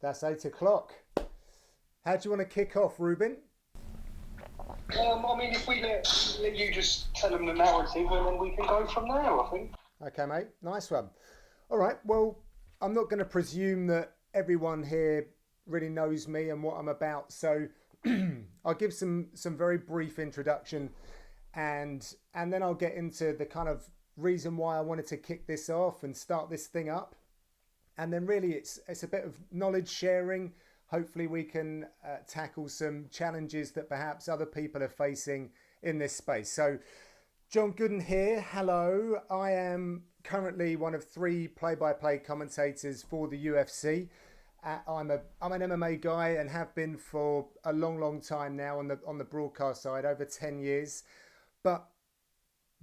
That's 8 o'clock. How do you want to kick off, Ruben? I mean, if we let you just tell them the narrative and then we can go from there, I think. Okay, mate. Nice one. All right. Well, I'm not going to presume that everyone here really knows me and what I'm about. So I'll give some very brief introduction and then I'll get into the kind of reason why I wanted to kick this off and start this thing up. And then really it's a bit of knowledge sharing. Hopefully we can tackle some challenges that perhaps other people are facing in this space. So John Gooden here. Hello. I am currently one of 3 play-by-play commentators for the UFC. I'm an MMA guy and have been for a long time now on the broadcast side, over 10 years. But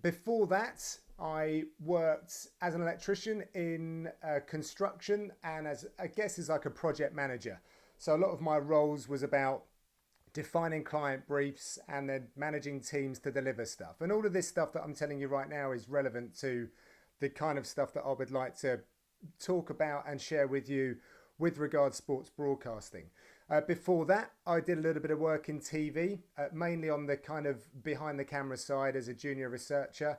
before that, I worked as an electrician in construction and as like a project manager. So a lot of my roles was about defining client briefs and then managing teams to deliver stuff. And all of this stuff that I'm telling you right now is relevant to the kind of stuff that I would like to talk about and share with you with regards sports broadcasting. Before that, I did a little bit of work in TV, mainly on the kind of behind the camera side as a junior researcher.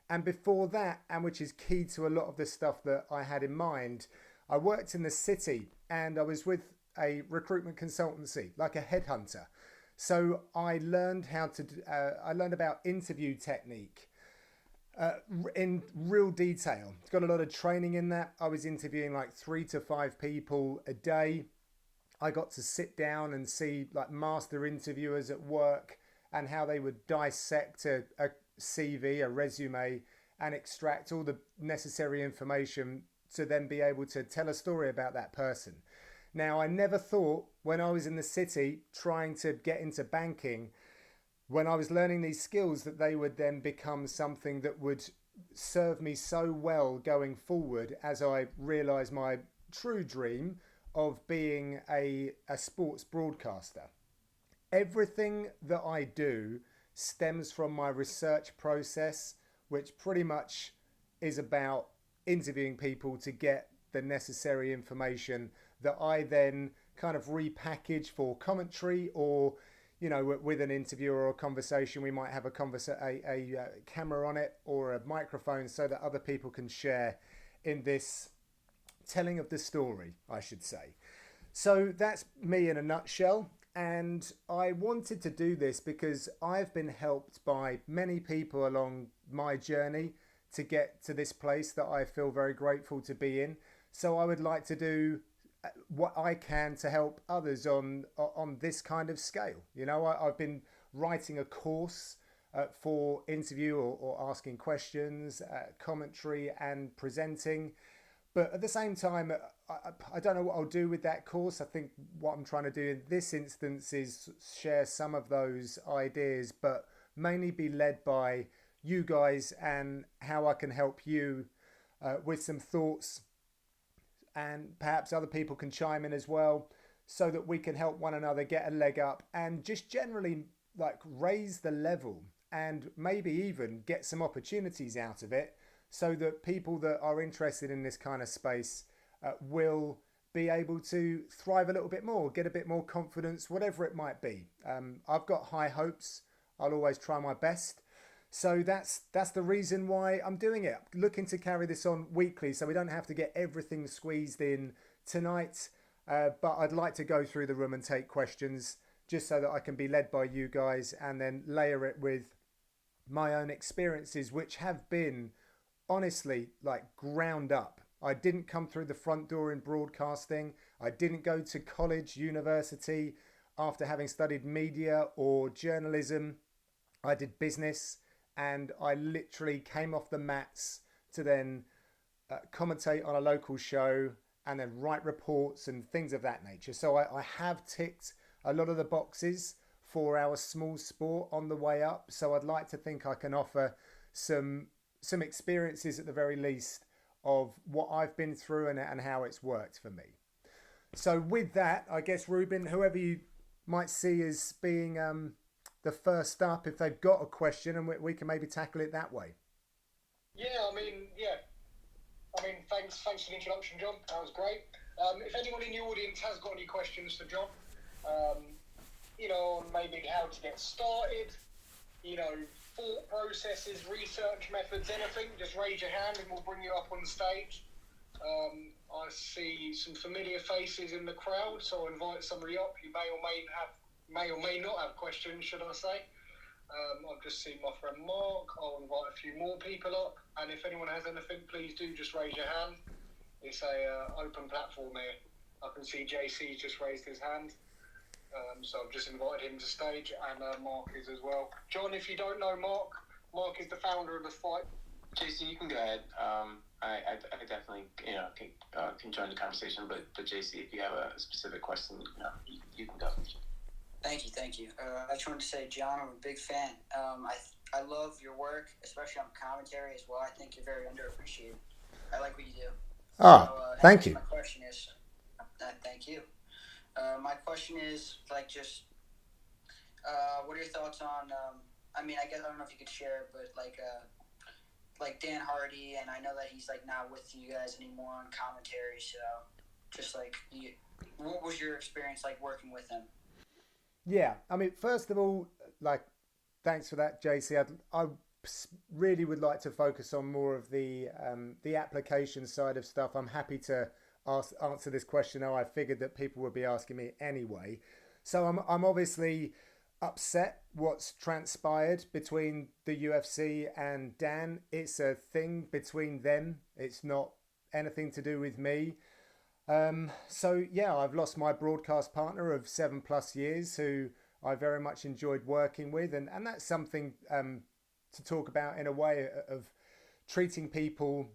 And before that, and which is key to a lot of the stuff that I had in mind, I worked in the city and I was with a recruitment consultancy, like a headhunter. So I learned I learned about interview technique in real detail. It's got a lot of training in that. I was interviewing like 3 to 5 people a day. I got to sit down and see like master interviewers at work and how they would dissect a CV, a resume, and extract all the necessary information to then be able to tell a story about that person. Now, I never thought when I was in the city trying to get into banking, when I was learning these skills, that they would then become something that would serve me so well going forward as I realised my true dream of being a sports broadcaster. Everything that I do stems from my research process, which pretty much is about interviewing people to get the necessary information that I then kind of repackage for commentary, or with an interview or a conversation, we might have a camera on it or a microphone so that other people can share in this telling of the story, I should say. So that's me in a nutshell. And I wanted to do this because I've been helped by many people along my journey to get to this place that I feel very grateful to be in. So I would like to do what I can to help others on this kind of scale. I've been writing a course for interview or asking questions, commentary and presenting. But at the same time, I don't know what I'll do with that course. I think what I'm trying to do in this instance is share some of those ideas, but mainly be led by you guys and how I can help you with some thoughts, and perhaps other people can chime in as well, so that we can help one another get a leg up and just generally like raise the level and maybe even get some opportunities out of it, so that people that are interested in this kind of space will be able to thrive a little bit more, get a bit more confidence, whatever it might be. I've got high hopes. I'll always try my best. So that's the reason why I'm doing it. Looking to carry this on weekly so we don't have to get everything squeezed in tonight. But I'd like to go through the room and take questions just so that I can be led by you guys and then layer it with my own experiences, which have been honestly like ground up. I didn't come through the front door in broadcasting. I didn't go to college, university after having studied media or journalism. I did business. And I literally came off the mats to then commentate on a local show and then write reports and things of that nature. So I have ticked a lot of the boxes for our small sport on the way up. So I'd like to think I can offer some experiences at the very least of what I've been through and how it's worked for me. So with that, I guess, Ruben, whoever you might see as being the first up, if they've got a question, and we can maybe tackle it that way. Yeah, thanks for the introduction, John. That was great. If anyone in the audience has got any questions for John, on maybe how to get started, thought processes, research methods, anything, just raise your hand and we'll bring you up on stage. I see some familiar faces in the crowd, so I'll invite somebody up. You may or may not have questions, should I say. I've just seen my friend Mark. I'll invite a few more people up, and if anyone has anything, please do just raise your hand. It's a open platform here. I can see JC's just raised his hand, so I've just invited him to stage, and Mark is as well. John, if you don't know Mark is the founder of the Fight. JC, you can go ahead. I definitely can join the conversation, but JC, if you have a specific question, you can go. Thank you. I just wanted to say, John, I'm a big fan. I love your work, especially on commentary as well. I think you're very underappreciated. I like what you do. Thank you. My question is, thank you. My question is, what are your thoughts on? I guess I don't know if you could share, but like Dan Hardy, and I know that he's not with you guys anymore on commentary. So, just what was your experience like working with him? Yeah, first of all, thanks for that, JC. I really would like to focus on more of the application side of stuff. I'm happy to answer this question now. I figured that people would be asking me anyway. So I'm obviously upset what's transpired between the UFC and Dan. It's a thing between them. It's not anything to do with me. So yeah, I've lost my broadcast partner of 7+ years who I very much enjoyed working with. And that's something to talk about in a way of treating people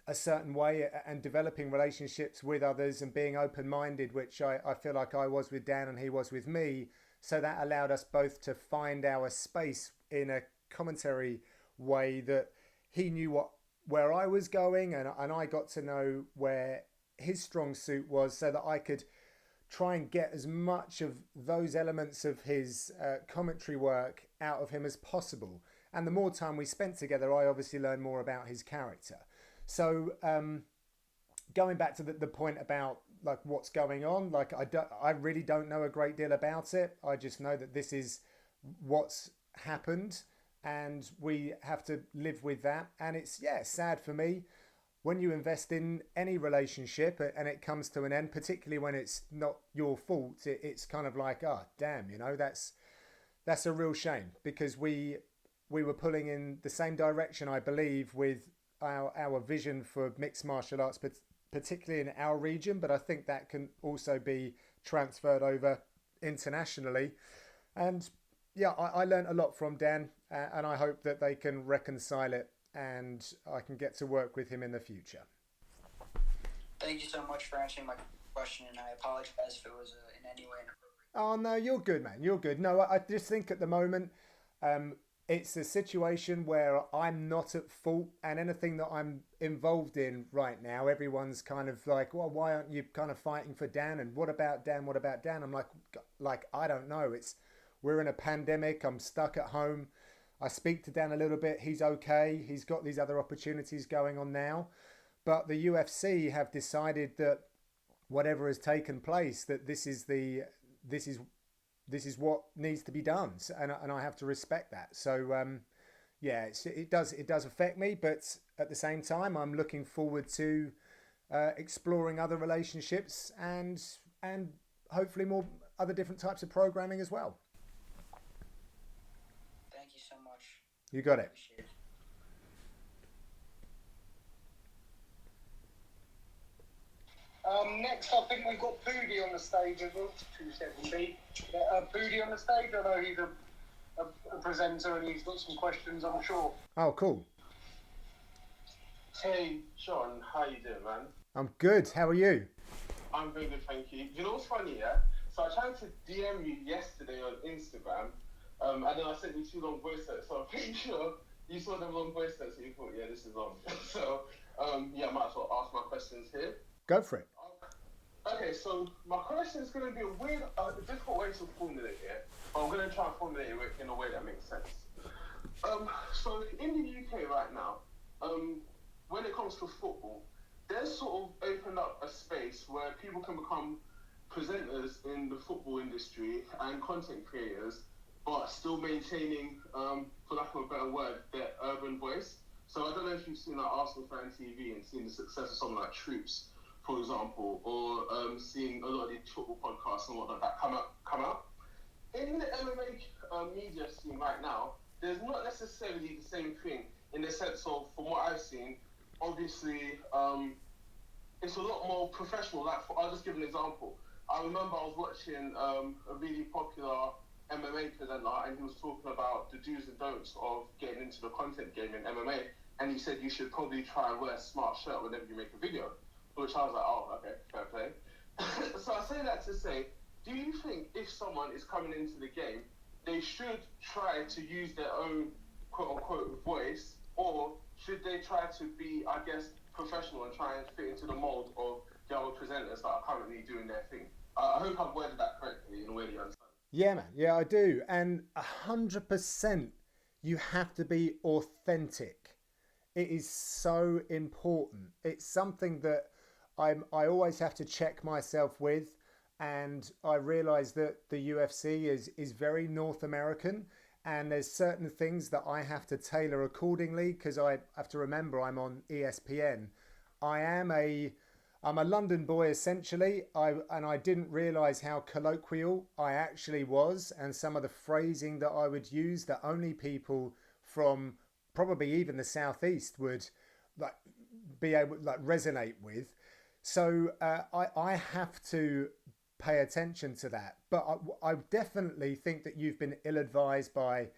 a certain way and developing relationships with others and being open-minded, which I feel like I was with Dan and he was with me. So that allowed us both to find our space in a commentary way that he knew where I was going and I got to know where his strong suit was, so that I could try and get as much of those elements of his commentary work out of him as possible. And the more time we spent together, I obviously learned more about his character. So going back to the point about what's going on, I really don't know a great deal about it. I just know that this is what's happened and we have to live with that. And it's sad for me when you invest in any relationship and it comes to an end, particularly when it's not your fault. It's kind of damn, that's a real shame, because we were pulling in the same direction, I believe, with our vision for mixed martial arts, but particularly in our region. But I think that can also be transferred over internationally. And yeah, I learned a lot from Dan, and I hope that they can reconcile it and I can get to work with him in the future. Thank you so much for answering my question, and I apologize if it was in any way inappropriate. Oh no, you're good, man. You're good. No, I just think at the moment it's a situation where I'm not at fault, and anything that I'm involved in right now, everyone's kind of well, why aren't you kind of fighting for Dan? And what about Dan? What about Dan? I'm like I don't know. We're in a pandemic. I'm stuck at home. I speak to Dan a little bit. He's okay. He's got these other opportunities going on now. But the UFC have decided that whatever has taken place, that this is what needs to be done. And I have to respect that. So, it does affect me. But at the same time, I'm looking forward to exploring other relationships and hopefully more other different types of programming as well. You got it. Next, I think we've got Poody on the stage as well. 270. Poody on the stage. I know he's a presenter and he's got some questions, I'm sure. Oh, cool. Hey, Sean, how you doing, man? I'm good. How are you? I'm very good, thank you. You know what's funny, yeah? So I tried to DM you yesterday on Instagram. And then I sent you 2 long voice notes, so I'm pretty sure you saw them long voice notes and you thought, yeah, this is on. So, I might as well ask my questions here. Go for it. Okay, so my question is going to be a difficult way to formulate it, but I'm going to try and formulate it in a way that makes sense. So in the UK right now, when it comes to football, there's sort of opened up a space where people can become presenters in the football industry and content creators, but still maintaining, for lack of a better word, their urban voice. So I don't know if you've seen like Arsenal Fan TV and seen the success of someone like Troops, for example, or seeing a lot of these football podcasts and whatnot that come out. In the MMA media scene right now, there's not necessarily the same thing in the sense of, from what I've seen, obviously, it's a lot more professional. Like, I'll just give an example. I remember I was watching a really popular MMA presenter, and he was talking about the do's and don'ts of getting into the content game in MMA, and he said you should probably try and wear a smart shirt whenever you make a video, which I was like, oh, okay, fair play. So I say that to say, do you think if someone is coming into the game, they should try to use their own quote-unquote voice, or should they try to be, I guess, professional and try and fit into the mold of the other presenters that are currently doing their thing? I hope I've worded that correctly in a way that you understand. Yeah, man. Yeah, I do. And 100%, you have to be authentic. It is so important. It's something that I always have to check myself with. And I realize that the UFC is very North American, and there's certain things that I have to tailor accordingly, because I have to remember I'm on ESPN. I'm a London boy essentially, and I didn't realize how colloquial I actually was, and some of the phrasing that I would use that only people from probably even the southeast would like be able like resonate with. So I have to pay attention to that. But I definitely think that you've been ill-advised by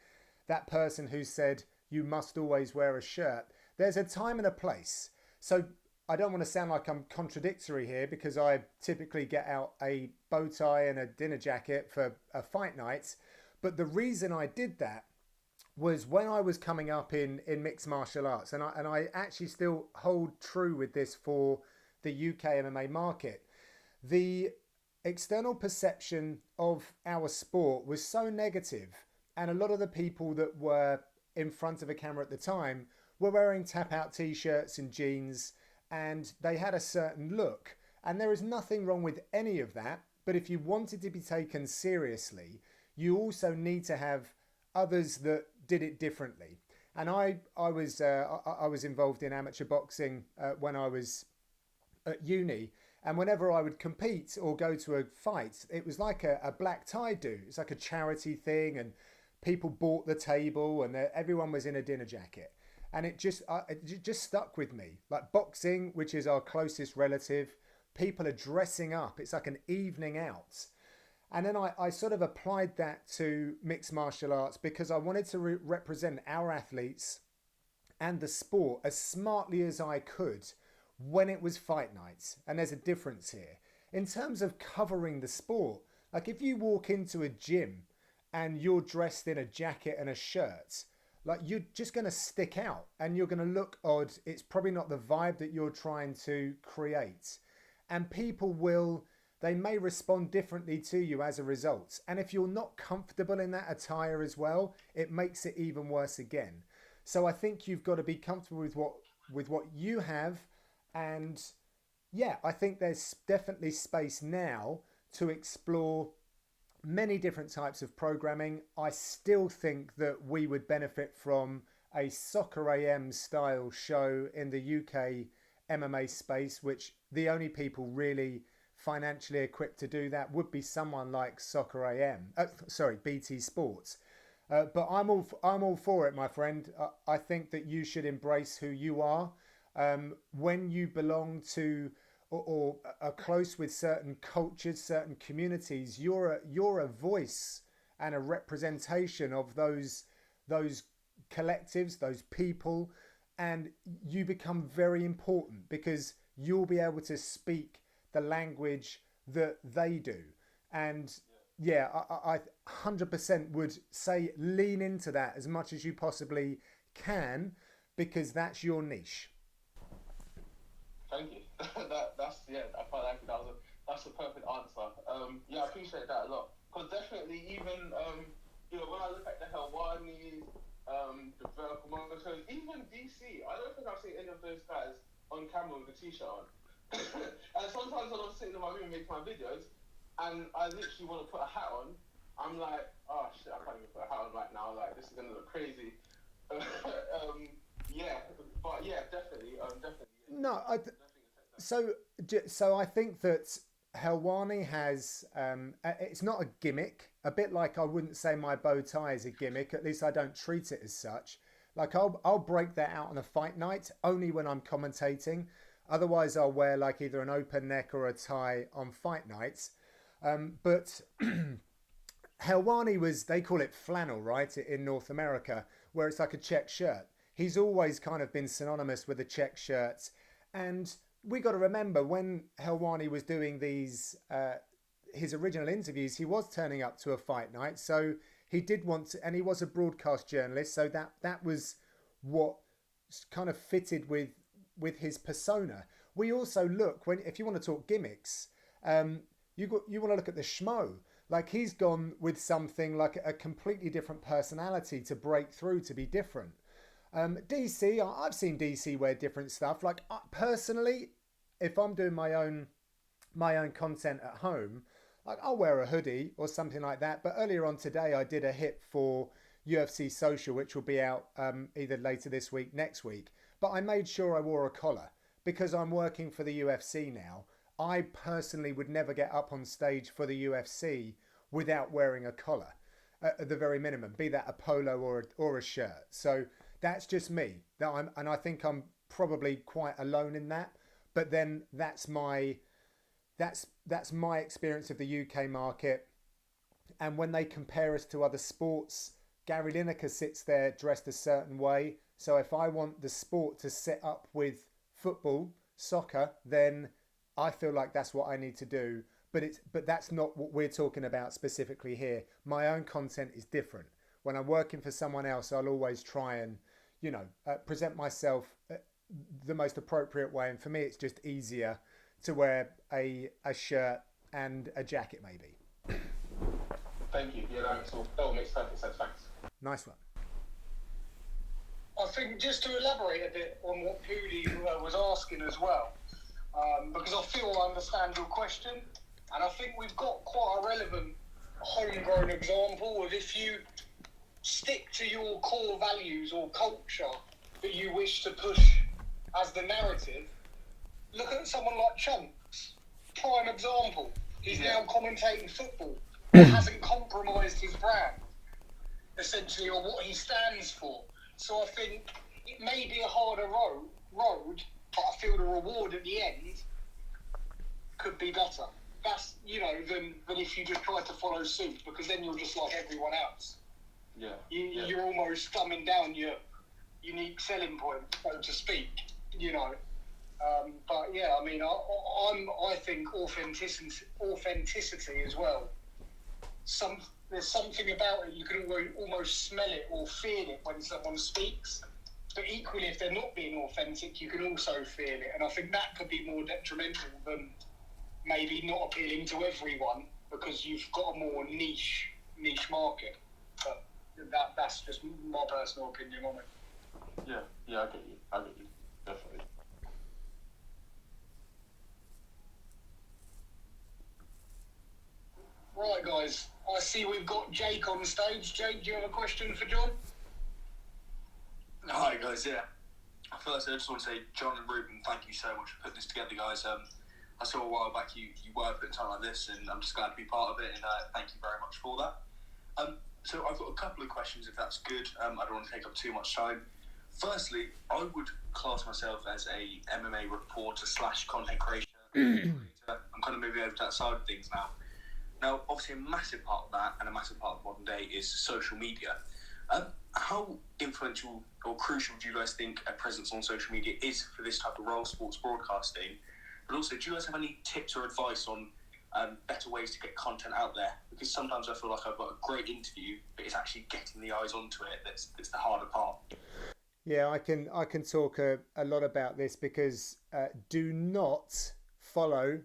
that person who said you must always wear a shirt. There's a time and a place. So I don't want to sound like I'm contradictory here, because I typically get out a bow tie and a dinner jacket for a fight night. But the reason I did that was when I was coming up in mixed martial arts, and I actually still hold true with this for the UK MMA market. The external perception of our sport was so negative, and a lot of the people that were in front of a camera at the time were wearing tap-out t-shirts and jeans, and they had a certain look, and there is nothing wrong with any of that. But if you wanted to be taken seriously, you also need to have others that did it differently. And I was involved in amateur boxing when I was at uni, and whenever I would compete or go to a fight, it was like a black tie do. It's like a charity thing, and people bought the table, and everyone was in a dinner jacket. And it just stuck with me. Like boxing, which is our closest relative, people are dressing up. It's like an evening out. And then I sort of applied that to mixed martial arts, because I wanted to represent our athletes and the sport as smartly as I could when it was fight nights. And there's a difference here. In terms of covering the sport, like if you walk into a gym and you're dressed in a jacket and a shirt, like you're just going to stick out and you're going to look odd. It's probably not the vibe that you're trying to create. And people they may respond differently to you as a result. And if you're not comfortable in that attire as well, it makes it even worse again. So I think you've got to be comfortable with what you have. And yeah, I think there's definitely space now to explore many different types of programming. I still think that we would benefit from a Soccer AM style show in the UK MMA space, which the only people really financially equipped to do that would be someone like Soccer AM, BT Sports. But I'm all for it, my friend. I think that you should embrace who you are. When you belong to or are close with certain cultures, certain communities, you're a voice and a representation of those collectives, those people, and you become very important because you'll be able to speak the language that they do. And yeah, I 100% would say lean into that as much as you possibly can, because that's your niche. Thank you. I felt like that's a perfect answer. I appreciate that a lot. Because definitely, even when I look at the Helwanis, the Vertical Motors, even DC, I don't think I've seen any of those guys on camera with a t-shirt on. And sometimes when I'm sitting in my room making my videos, and I literally want to put a hat on, I'm like, oh shit, I can't even put a hat on right now. Like, this is gonna look crazy. Yeah, but yeah, definitely. Yeah. No, so I think that Helwani has, it's not a gimmick, a bit like I wouldn't say my bow tie is a gimmick, at least I don't treat it as such. Like I'll break that out on a fight night only when I'm commentating. Otherwise I'll wear like either an open neck or a tie on fight nights. But Helwani was, they call it flannel, right, in North America, where it's like a check shirt. He's always kind of been synonymous with the check shirts. And we got to remember when Helwani was doing these, his original interviews, he was turning up to a fight night. So he did want to, and he was a broadcast journalist. So that was what kind of fitted with his persona. We also look, if you want to talk gimmicks, you want to look at the Schmo. Like he's gone with something like a completely different personality to break through, to be different. DC, I've seen DC wear different stuff. Like personally, if I'm doing my own content at home, like I'll wear a hoodie or something like that. But earlier on today, I did a hit for UFC Social, which will be out either later this week, next week. But I made sure I wore a collar because I'm working for the UFC now. I personally would never get up on stage for the UFC without wearing a collar at the very minimum, be that a polo or a shirt. So that's just me. And I think I'm probably quite alone in that. But then that's my experience of the UK market. And when they compare us to other sports, Gary Lineker sits there dressed a certain way. So if I want the sport to set up with football, soccer, then I feel like that's what I need to do. But that's not what we're talking about specifically here. My own content is different. When I'm working for someone else, I'll always try and, present myself the most appropriate way. And for me, it's just easier to wear a shirt and a jacket, maybe. Thank you. Yeah, that makes perfect sense. Thanks. Nice one. I think just to elaborate a bit on what Poody was asking as well, because I feel I understand your question, and I think we've got quite a relevant homegrown example of if you stick to your core values or culture that you wish to push as the narrative. Look at someone like Chunks, prime example. He's now commentating football. He hasn't compromised his brand, essentially, or what he stands for. So I think it may be a harder road, but I feel the reward at the end could be better. That's, than if you just try to follow suit, because then you're just like everyone else. Yeah. You're almost dumbing down your unique selling point, so to speak, But yeah, I mean, I think authenticity as well. There's something about it, you can almost smell it or feel it when someone speaks. But equally, if they're not being authentic, you can also feel it. And I think that could be more detrimental than maybe not appealing to everyone because you've got a more niche market. But that's just my personal opinion on it. Yeah, I get you. Definitely. Right, guys. I see we've got Jake on stage. Jake, do you have a question for John? Hi, guys. Yeah. First, I just want to say, John and Ruben, thank you so much for putting this together, guys. I saw a while back you were putting time like this, and I'm just glad to be part of it, and thank you very much for that. So I've got a couple of questions, if that's good. I don't want to take up too much time. Firstly, I would class myself as a MMA reporter / content creator. I'm kind of moving over to that side of things now. Now, obviously, a massive part of that and a massive part of modern day is social media. How influential or crucial do you guys think a presence on social media is for this type of role, sports broadcasting? But also, do you guys have any tips or advice on better ways to get content out there? Because sometimes I feel like I've got a great interview, but it's actually getting the eyes onto it that's the harder part. Yeah, I can talk a lot about this because do not follow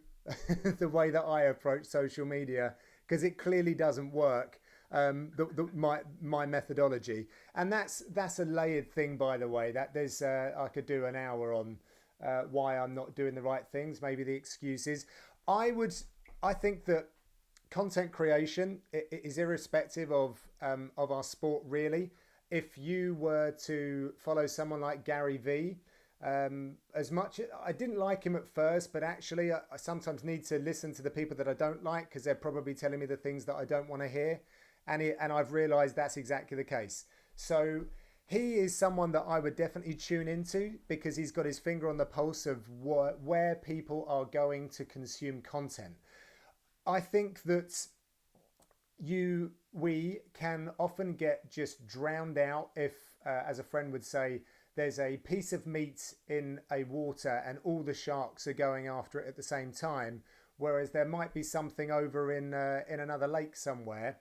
the way that I approach social media because it clearly doesn't work. My methodology, and that's a layered thing, by the way. That there's I could do an hour why I'm not doing the right things, maybe the excuses. I think that content creation is irrespective of our sport, really. If you were to follow someone like Gary Vee, as much I didn't like him at first, but actually I sometimes need to listen to the people that I don't like, because they're probably telling me the things that I don't want to hear, and I've realized that's exactly the case. So he is someone that I would definitely tune into, because he's got his finger on the pulse of where people are going to consume content. I think that we can often get just drowned out if, as a friend would say, there's a piece of meat in a water and all the sharks are going after it at the same time, whereas there might be something over in another lake somewhere,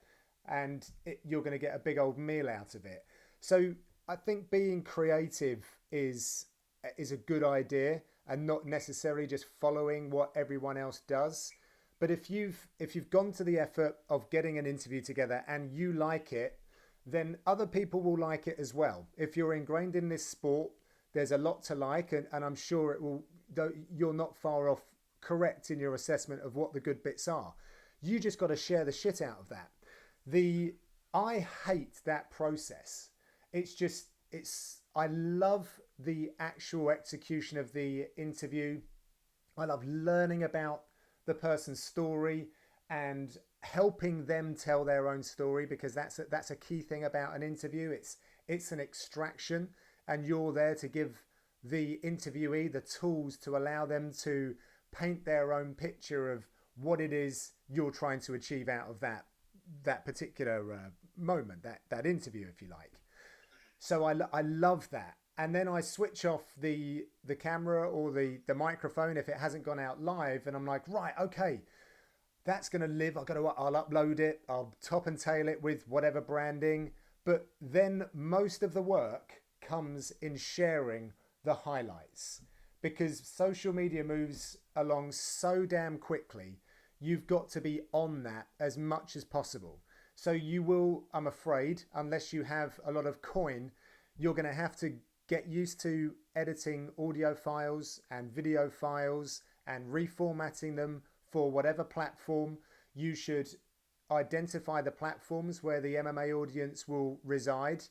and you're going to get a big old meal out of it. So I think being creative is a good idea, and not necessarily just following what everyone else does. But if you've gone to the effort of getting an interview together and you like it, then other people will like it as well. If you're ingrained in this sport, there's a lot to like, and I'm sure it will. You're not far off correct in your assessment of what the good bits are. You just got to share the shit out of that. I hate that process. I love the actual execution of the interview. I love learning about the person's story and helping them tell their own story, because that's a key thing about an interview. It's an extraction, and you're there to give the interviewee the tools to allow them to paint their own picture of what it is you're trying to achieve out of that particular moment, that interview, if you like. So I love that. And then I switch off the camera or the microphone if it hasn't gone out live, and I'm like, right, okay, that's going to live. I'll upload it. I'll top and tail it with whatever branding. But then most of the work comes in sharing the highlights, because social media moves along so damn quickly. You've got to be on that as much as possible. So you will, I'm afraid, unless you have a lot of coin, you're going to have to get used to editing audio files and video files and reformatting them for whatever platform. You should identify the platforms where the MMA audience will reside.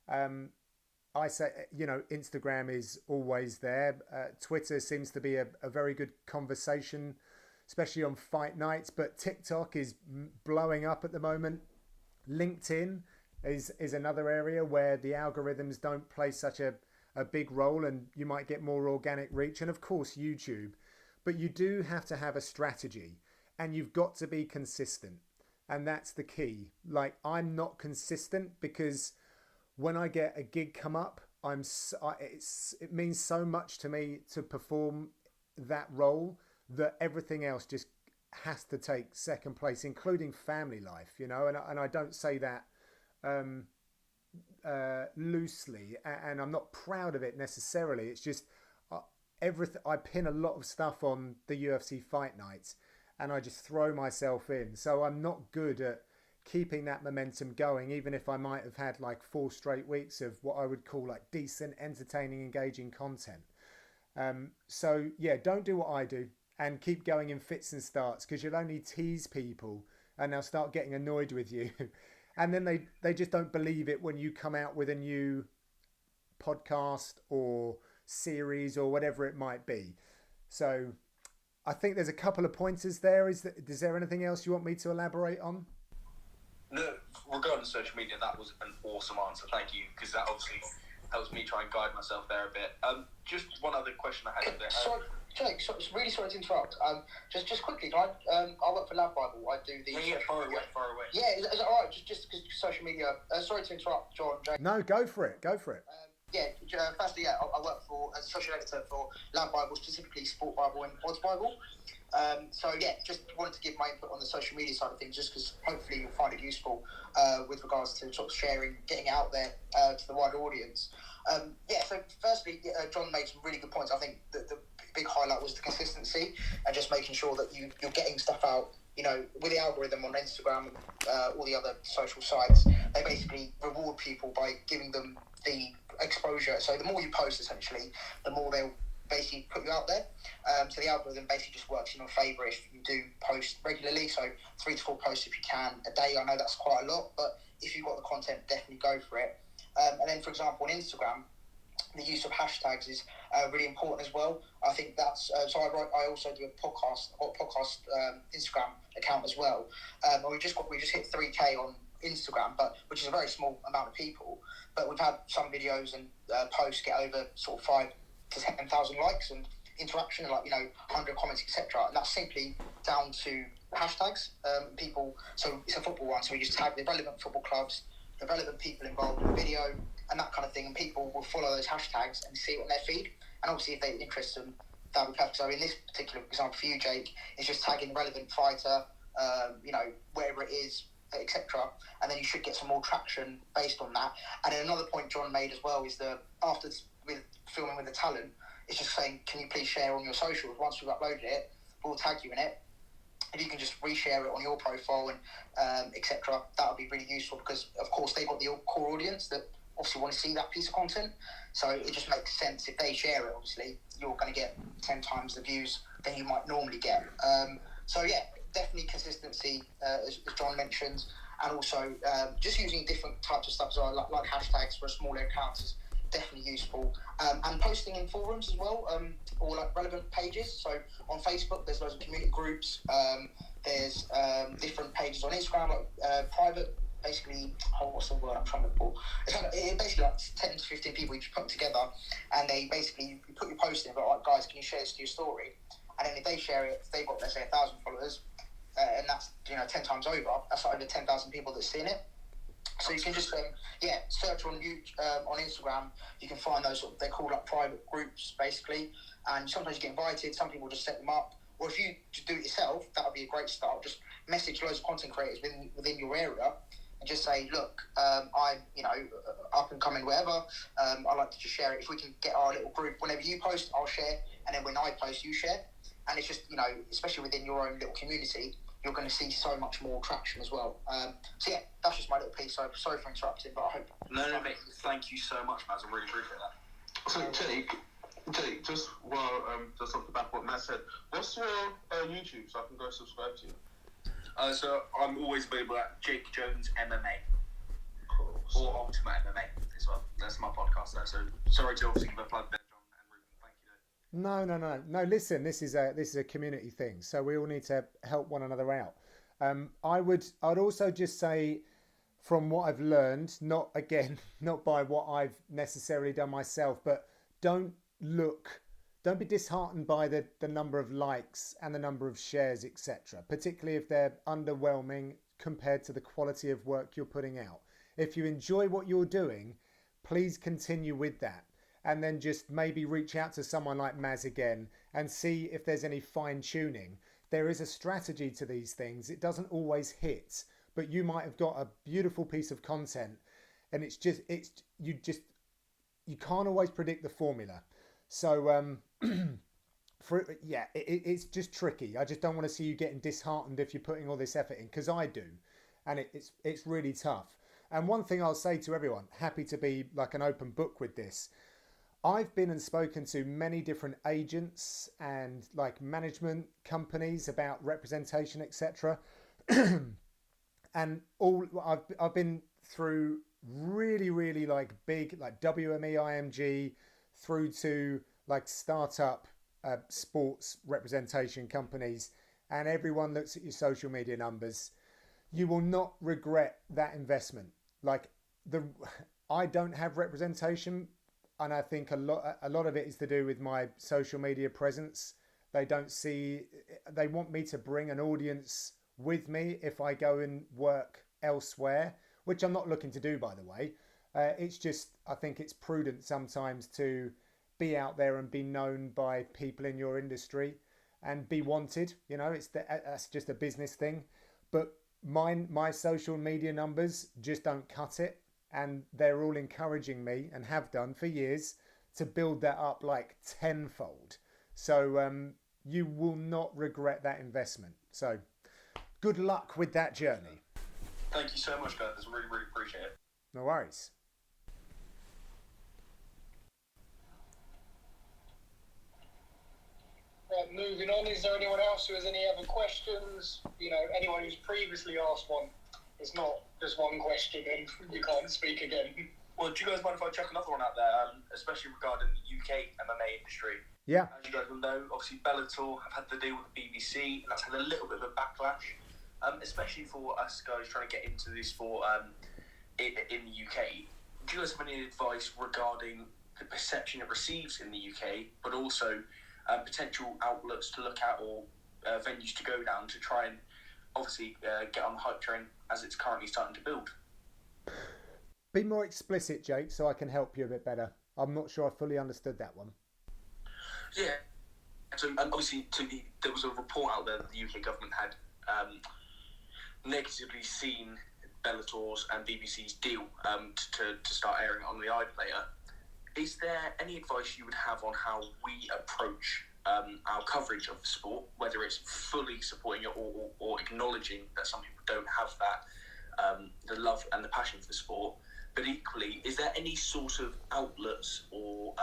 I say, Instagram is always there. Twitter seems to be a very good conversation, especially on fight nights, but TikTok is blowing up at the moment. LinkedIn is another area where the algorithms don't play such a big role, and you might get more organic reach. And of course, YouTube. But you do have to have a strategy, and you've got to be consistent. And that's the key. Like, I'm not consistent because when I get a gig come up, it means so much to me to perform that role that everything else just has to take second place, including family life, and I don't say that loosely, and I'm not proud of it necessarily. It's just everything. I pin a lot of stuff on the UFC fight nights, and I just throw myself in. So I'm not good at keeping that momentum going, even if I might have had like 4 straight weeks of what I would call like decent, entertaining, engaging content. So yeah, don't do what I do and keep going in fits and starts, because you'll only tease people and they'll start getting annoyed with you. And then they just don't believe it when you come out with a new podcast or series or whatever it might be. So I think there's a couple of pointers there. Is there anything else you want me to elaborate on? No, regarding social media, that was an awesome answer. Thank you, because that obviously helps me try and guide myself there a bit. Just one other question I had there. Sorry, Jake, really sorry to interrupt. Just quickly, can I work for Lab Bible. I do the... Yeah, far away. Yeah, is it all right? Just because social media... sorry to interrupt, John, Jake. No, go for it. Firstly, I work as a social editor for Lab Bible, specifically Sport Bible and Odds Bible. Just wanted to give my input on the social media side of things, just because hopefully you'll find it useful with regards to sort of sharing, getting out there to the wider audience. So firstly, John made some really good points. I think the big highlight was the consistency and just making sure that you're getting stuff out. With the algorithm on Instagram and all the other social sites, they basically reward people by giving them the exposure. So the more you post, essentially, the more they'll basically put you out there. So the algorithm basically just works in your favour if you do post regularly. So 3 to 4 posts if you can a day. I know that's quite a lot, but if you've got the content, definitely go for it. And then, for example, on Instagram, the use of hashtags is really important as well. I think that's so. I also do a podcast Instagram account as well. We just hit 3K on Instagram, but which is a very small amount of people. But we've had some videos and posts get over sort of 5 to 10,000 likes and interaction, and 100 comments, etc. And that's simply down to hashtags. People. So it's a football one, so we just tag the relevant football clubs, the relevant people involved in the video, and that kind of thing, and people will follow those hashtags and see it on their feed. And obviously, if they interest them, that'll be perfect. So in this particular example for you, Jake, it's just tagging the relevant fighter, wherever it is, etc. And then you should get some more traction based on that. And then another point John made as well is after with filming with the talent, it's just saying, can you please share on your socials? Once we've uploaded it, we'll tag you in it. If you can just reshare it on your profile and etc., that would be really useful, because of course they've got the core audience that obviously want to see that piece of content. So it just makes sense if they share it. Obviously, you're going to get 10 times the views than you might normally get. So yeah, definitely consistency, as John mentioned, and also just using different types of stuff as well, like hashtags for smaller accounts is definitely useful. And posting in forums as well, or like relevant pages. So on Facebook, there's loads of community groups. There's different pages on Instagram, like private. Basically, what's the word I'm trying to pull? It's basically like 10 to 15 people you put together, and they basically you put your post in, but like, guys, can you share this to your story? And then if they share it, if they've got, let's say, 1,000 followers, and that's 10 times over, that's like over 10,000 people that's seen it. So you can just search on on Instagram. You can find those they're called like private groups basically, and sometimes you get invited. Some people just set them up, or if you just do it yourself, that would be a great start. Just message loads of content creators within your area. And just say, look, I'm, up and coming, whatever. I like to just share it. If we can get our little group, whenever you post, I'll share. And then when I post, you share. And it's just, especially within your own little community, you're going to see so much more traction as well. So yeah, that's just my little piece. So sorry for interrupting, but I hope. No, mate. Thank you so much, Maz. I really appreciate that. So Jake, just off the back of what Matt said, what's your YouTube so I can go subscribe to you? So I'm always available at Jake Jones MMA. Cool. Or Ultimate MMA as well. That's my podcast there. So sorry to obviously give a plug there, John and Ruben. Thank you. No. Listen, this is a community thing, so we all need to help one another out. I'd also just say, from what I've learned, not by what I've necessarily done myself, but don't be disheartened by the number of likes and the number of shares, etc., particularly if they're underwhelming compared to the quality of work you're putting out. If you enjoy what you're doing, please continue with that, and then just maybe reach out to someone like Maz again and see if there's any fine tuning. There is a strategy to these things. It doesn't always hit, but you might have got a beautiful piece of content, and you can't always predict the formula. So it's just tricky. I just don't want to see you getting disheartened if you're putting all this effort in, because I do, and it's really tough. And one thing I'll say to everyone, happy to be like an open book with this. I've been and spoken to many different agents and like management companies about representation, etc. And I've been through really, really like big, like WME, IMG, through to like startup sports representation companies, and everyone looks at your social media numbers. You will not regret that investment. I don't have representation, and I think a lot of it is to do with my social media presence. They want me to bring an audience with me if I go and work elsewhere, which I'm not looking to do, by the way. It's just, I think it's prudent sometimes to be out there and be known by people in your industry and be wanted. That's just a business thing. But my social media numbers just don't cut it, and they're all encouraging me, and have done for years, to build that up like tenfold. So you will not regret that investment. So good luck with that journey. Thank you so much, guys. I really, really appreciate it. No worries. Moving on, is there anyone else who has any other questions? You know, anyone who's previously asked one. It's not just one question and you can't speak again. Well, do you guys mind if I chuck another one out there, especially regarding the UK MMA industry? Yeah. As you guys will know, obviously Bellator have had the deal with the BBC, and that's had a little bit of a backlash, especially for us guys trying to get into this sport in the UK. Do you guys have any advice regarding the perception it receives in the UK, but also potential outlets to look at or venues to go down to try and obviously get on the hype train as it's currently starting to build? Be more explicit, Jake, so I can help you a bit better. I'm not sure I fully understood that one. Yeah. So obviously there was a report out there that the UK government had negatively seen Bellator's and BBC's deal to start airing it on the iPlayer. Is there any advice you would have on how we approach our coverage of the sport, whether it's fully supporting it or acknowledging that some people don't have that the love and the passion for the sport, but equally, is there any sort of outlets or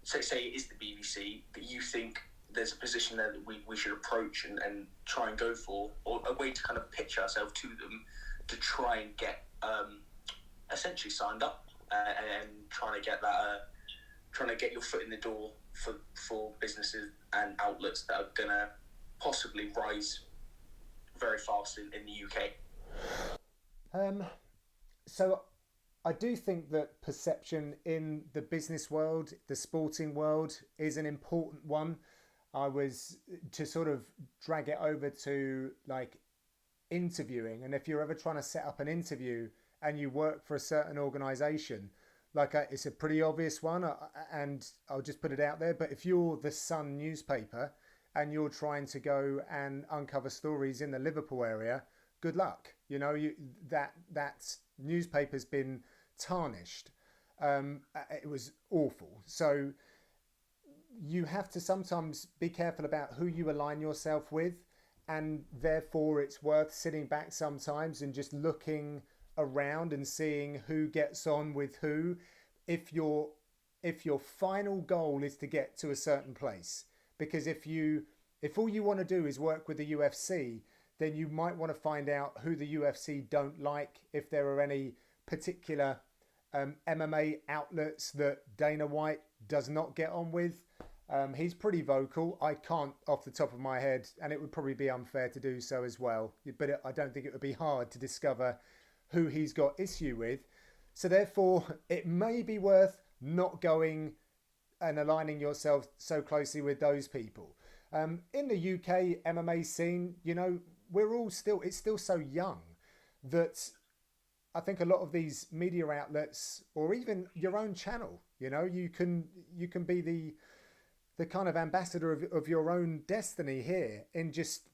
say it is the BBC that you think there's a position there that we should approach and try and go for, or a way to kind of pitch ourselves to them to try and get essentially signed up and trying to get your foot in the door for businesses and outlets that are going to possibly rise very fast in the UK? So I do think that perception in the business world, the sporting world, is an important one. I was to sort of drag it over to like interviewing, and if you're ever trying to set up an interview and you work for a certain organization, it's a pretty obvious one, and I'll just put it out there, but if you're the Sun newspaper and you're trying to go and uncover stories in the Liverpool area, good luck. You know, that newspaper's been tarnished. It was awful. So you have to sometimes be careful about who you align yourself with, and therefore it's worth sitting back sometimes and just looking around and seeing who gets on with who. If your final goal is to get to a certain place, because if all you want to do is work with the UFC, then you might want to find out who the UFC don't like, if there are any particular MMA outlets that Dana White does not get on with. He's pretty vocal. I can't off the top of my head, and it would probably be unfair to do so as well, but I don't think it would be hard to discover who he's got issue with. So therefore, it may be worth not going and aligning yourself so closely with those people. In the UK MMA scene, you know, it's still so young that I think a lot of these media outlets, or even your own channel, you know, you can be the kind of ambassador of your own destiny here in just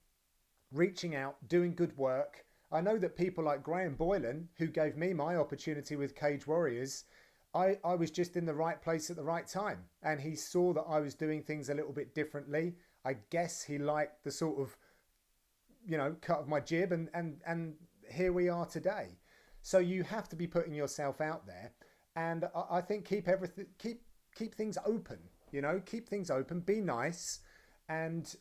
reaching out, doing good work. I know that people like Graham Boylan, who gave me my opportunity with Cage Warriors, I was just in the right place at the right time, and he saw that I was doing things a little bit differently. I guess he liked the sort of, you know, cut of my jib, and here we are today. So you have to be putting yourself out there, and I think keep things open. You know, keep things open, be nice, and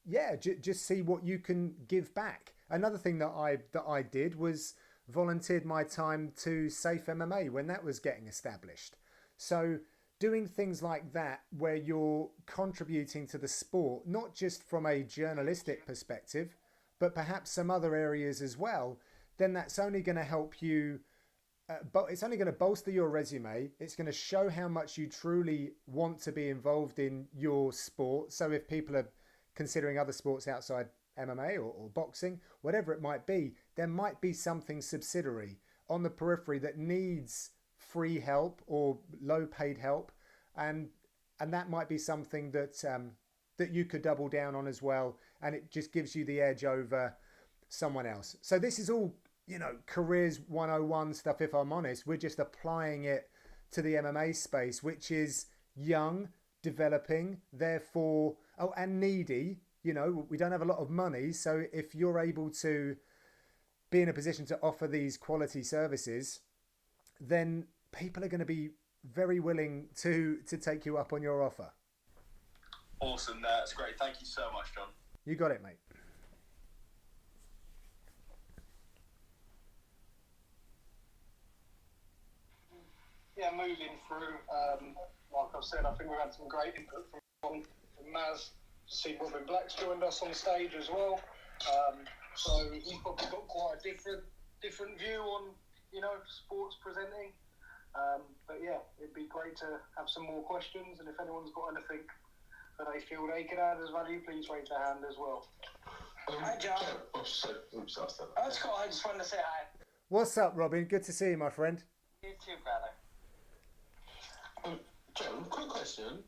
yeah, just see what you can give back. Another thing that I did was volunteered my time to Safe MMA when that was getting established. So doing things like that where you're contributing to the sport, not just from a journalistic perspective, but perhaps some other areas as well, then that's only going to help you. But it's only going to bolster your resume. It's going to show how much you truly want to be involved in your sport. So if people are considering other sports outside MMA or boxing, whatever it might be, there might be something subsidiary on the periphery that needs free help or low paid help. And that might be something that you could double down on as well. And it just gives you the edge over someone else. So this is all, you know, careers 101 stuff. If I'm honest, we're just applying it to the MMA space, which is young, developing, therefore, and needy. You know, we don't have a lot of money. So if you're able to be in a position to offer these quality services, then people are going to be very willing to take you up on your offer. Awesome. That's great. Thank you so much, John. You got it, mate. Yeah, moving through, like I've said, I think we've had some great input from Maz. See Robin Black's joined us on stage as well. So he's probably got quite a different view on, sports presenting. But yeah, it'd be great to have some more questions, and if anyone's got anything that they feel they could add as value, please raise their hand as well. Hi, John. Oops, I said Oh, it's cool. I just wanted to say hi. What's up, Robin? Good to see you, my friend. You too, brother. John, quick question.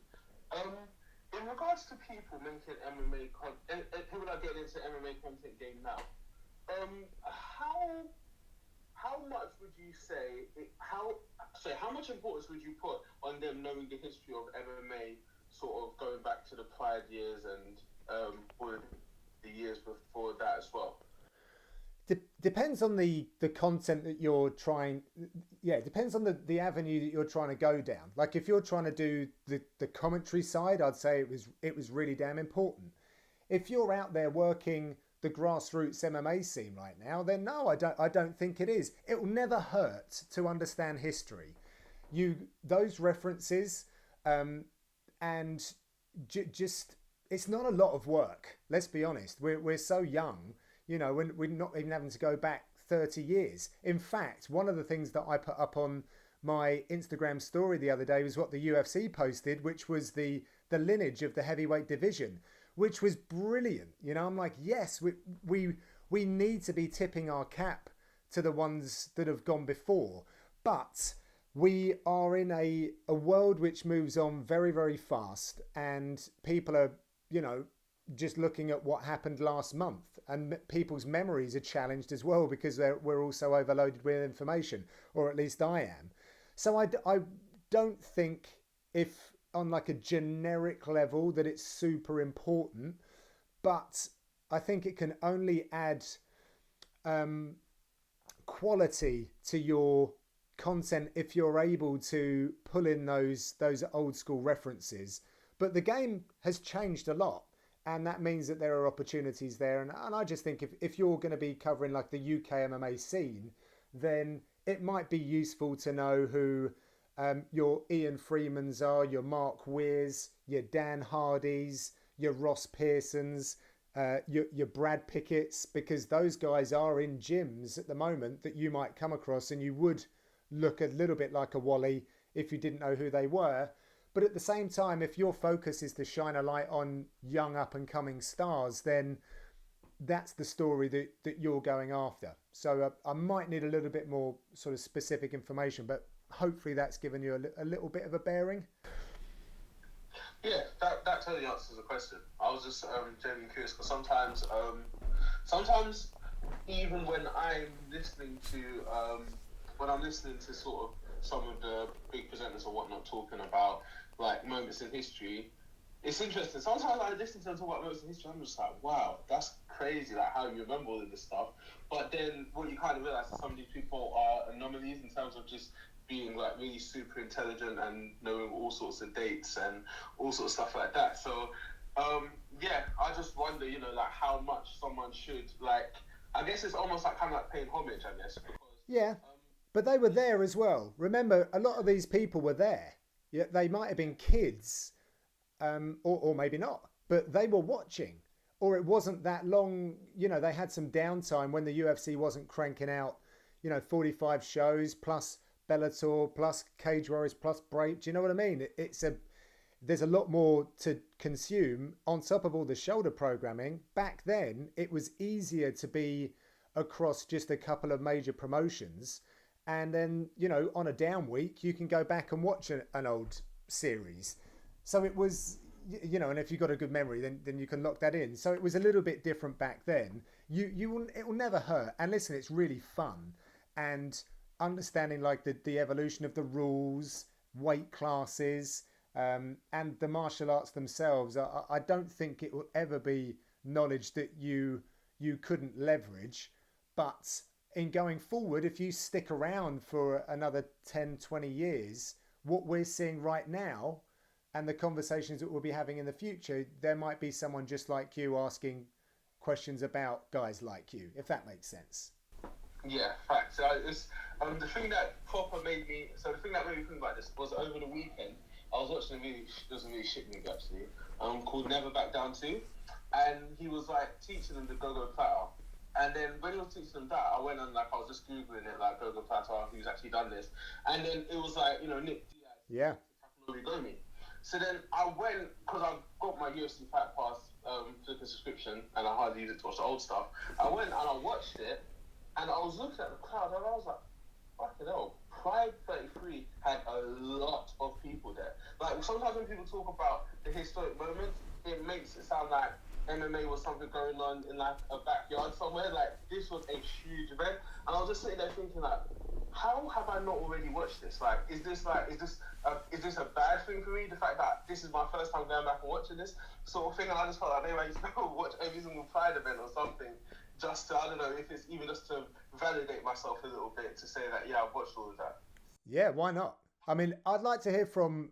In regards to people making MMA content, people that are getting into MMA content game now, how much would you say? How much importance would you put on them knowing the history of MMA, sort of going back to the Pride years and all the years before that as well? Depends on the content that you're trying. Yeah, it depends on the avenue that you're trying to go down. Like if you're trying to do the commentary side, I'd say it was really damn important. If you're out there working the grassroots MMA scene right now, then no, I don't think it is. It will never hurt to understand history. Those references, and just it's not a lot of work. Let's be honest. We're so young. When we're not even having to go back 30 years. In fact, one of the things that I put up on my Instagram story the other day was what the UFC posted, which was the lineage of the heavyweight division, which was brilliant. I'm like, yes, we need to be tipping our cap to the ones that have gone before. But we are in a world which moves on very, very fast, and people are, just looking at what happened last month, and people's memories are challenged as well because we're also overloaded with information, or at least I am. So I don't think, if on like a generic level, that it's super important, but I think it can only add quality to your content if you're able to pull in those old school references. But the game has changed a lot. And that means that there are opportunities there. And I just think if you're going to be covering like the UK MMA scene, then it might be useful to know who your Ian Freemans are, your Mark Weirs, your Dan Hardys, your Ross Pearsons, your Brad Pickett's, because those guys are in gyms at the moment that you might come across, and you would look a little bit like a Wally if you didn't know who they were. But at the same time, if your focus is to shine a light on young up-and-coming stars, then that's the story that you're going after. So I might need a little bit more sort of specific information, but hopefully that's given you a little bit of a bearing. Yeah, that totally answers the question. I was just genuinely curious, because sometimes even when I'm listening to sort of some of the big presenters or whatnot talking about like moments in history, it's interesting. Sometimes I listen to them talk about moments in history, I'm just like, wow, that's crazy, like how you remember all of this stuff. But then what you kind of realize is some of these people are anomalies in terms of just being like really super intelligent and knowing all sorts of dates and all sorts of stuff like that. So yeah, I just wonder, like how much someone should, like, I guess it's almost like kind of like paying homage, I guess. Because, yeah. But they were there as well. Remember, a lot of these people were there. Yeah, they might have been kids, or maybe not, but they were watching. Or it wasn't that long, they had some downtime when the UFC wasn't cranking out, 45 shows, plus Bellator, plus Cage Warriors, plus Break. Do you know what I mean? There's a lot more to consume on top of all the shoulder programming. Back then, it was easier to be across just a couple of major promotions. And then, on a down week, you can go back and watch an old series. So it was, and if you've got a good memory, then you can lock that in. So it was a little bit different back then. It will never hurt. And listen, it's really fun. And understanding like the evolution of the rules, weight classes, and the martial arts themselves, I don't think it will ever be knowledge that you couldn't leverage. But in going forward, if you stick around for another 10, 20 years, what we're seeing right now, and the conversations that we'll be having in the future, there might be someone just like you asking questions about guys like you, if that makes sense. Yeah, facts. So it's the thing that made me think about this was over the weekend. I was watching a movie. It was a really shit movie actually. Called Never Back Down 2, and he was like teaching them the go-go platter. And then when he was teaching them that, I went and I was just googling it, like go-go platter, who's actually done this. And then it was like, Nick Diaz. Yeah. So then I went, because I got my UFC Fight Pass flipping subscription, and I hardly use it to watch the old stuff. I went and I watched it, and I was looking at the crowd, and I was like, fucking hell, Pride 33 had a lot of people there. Like, sometimes when people talk about the historic moments, it makes it sound like MMA was something going on in like a backyard somewhere. Like, this was a huge event, and I was just sitting there thinking like, how have I not already watched this? Like, is this a bad thing for me? The fact that this is my first time going back and watching this sort of thing, and I just felt like maybe I used to go watch every single Pride event or something, just to, I don't know, if it's even just to validate myself a little bit, to say that, yeah, I've watched all of that. Yeah, why not? I mean, I'd like to hear from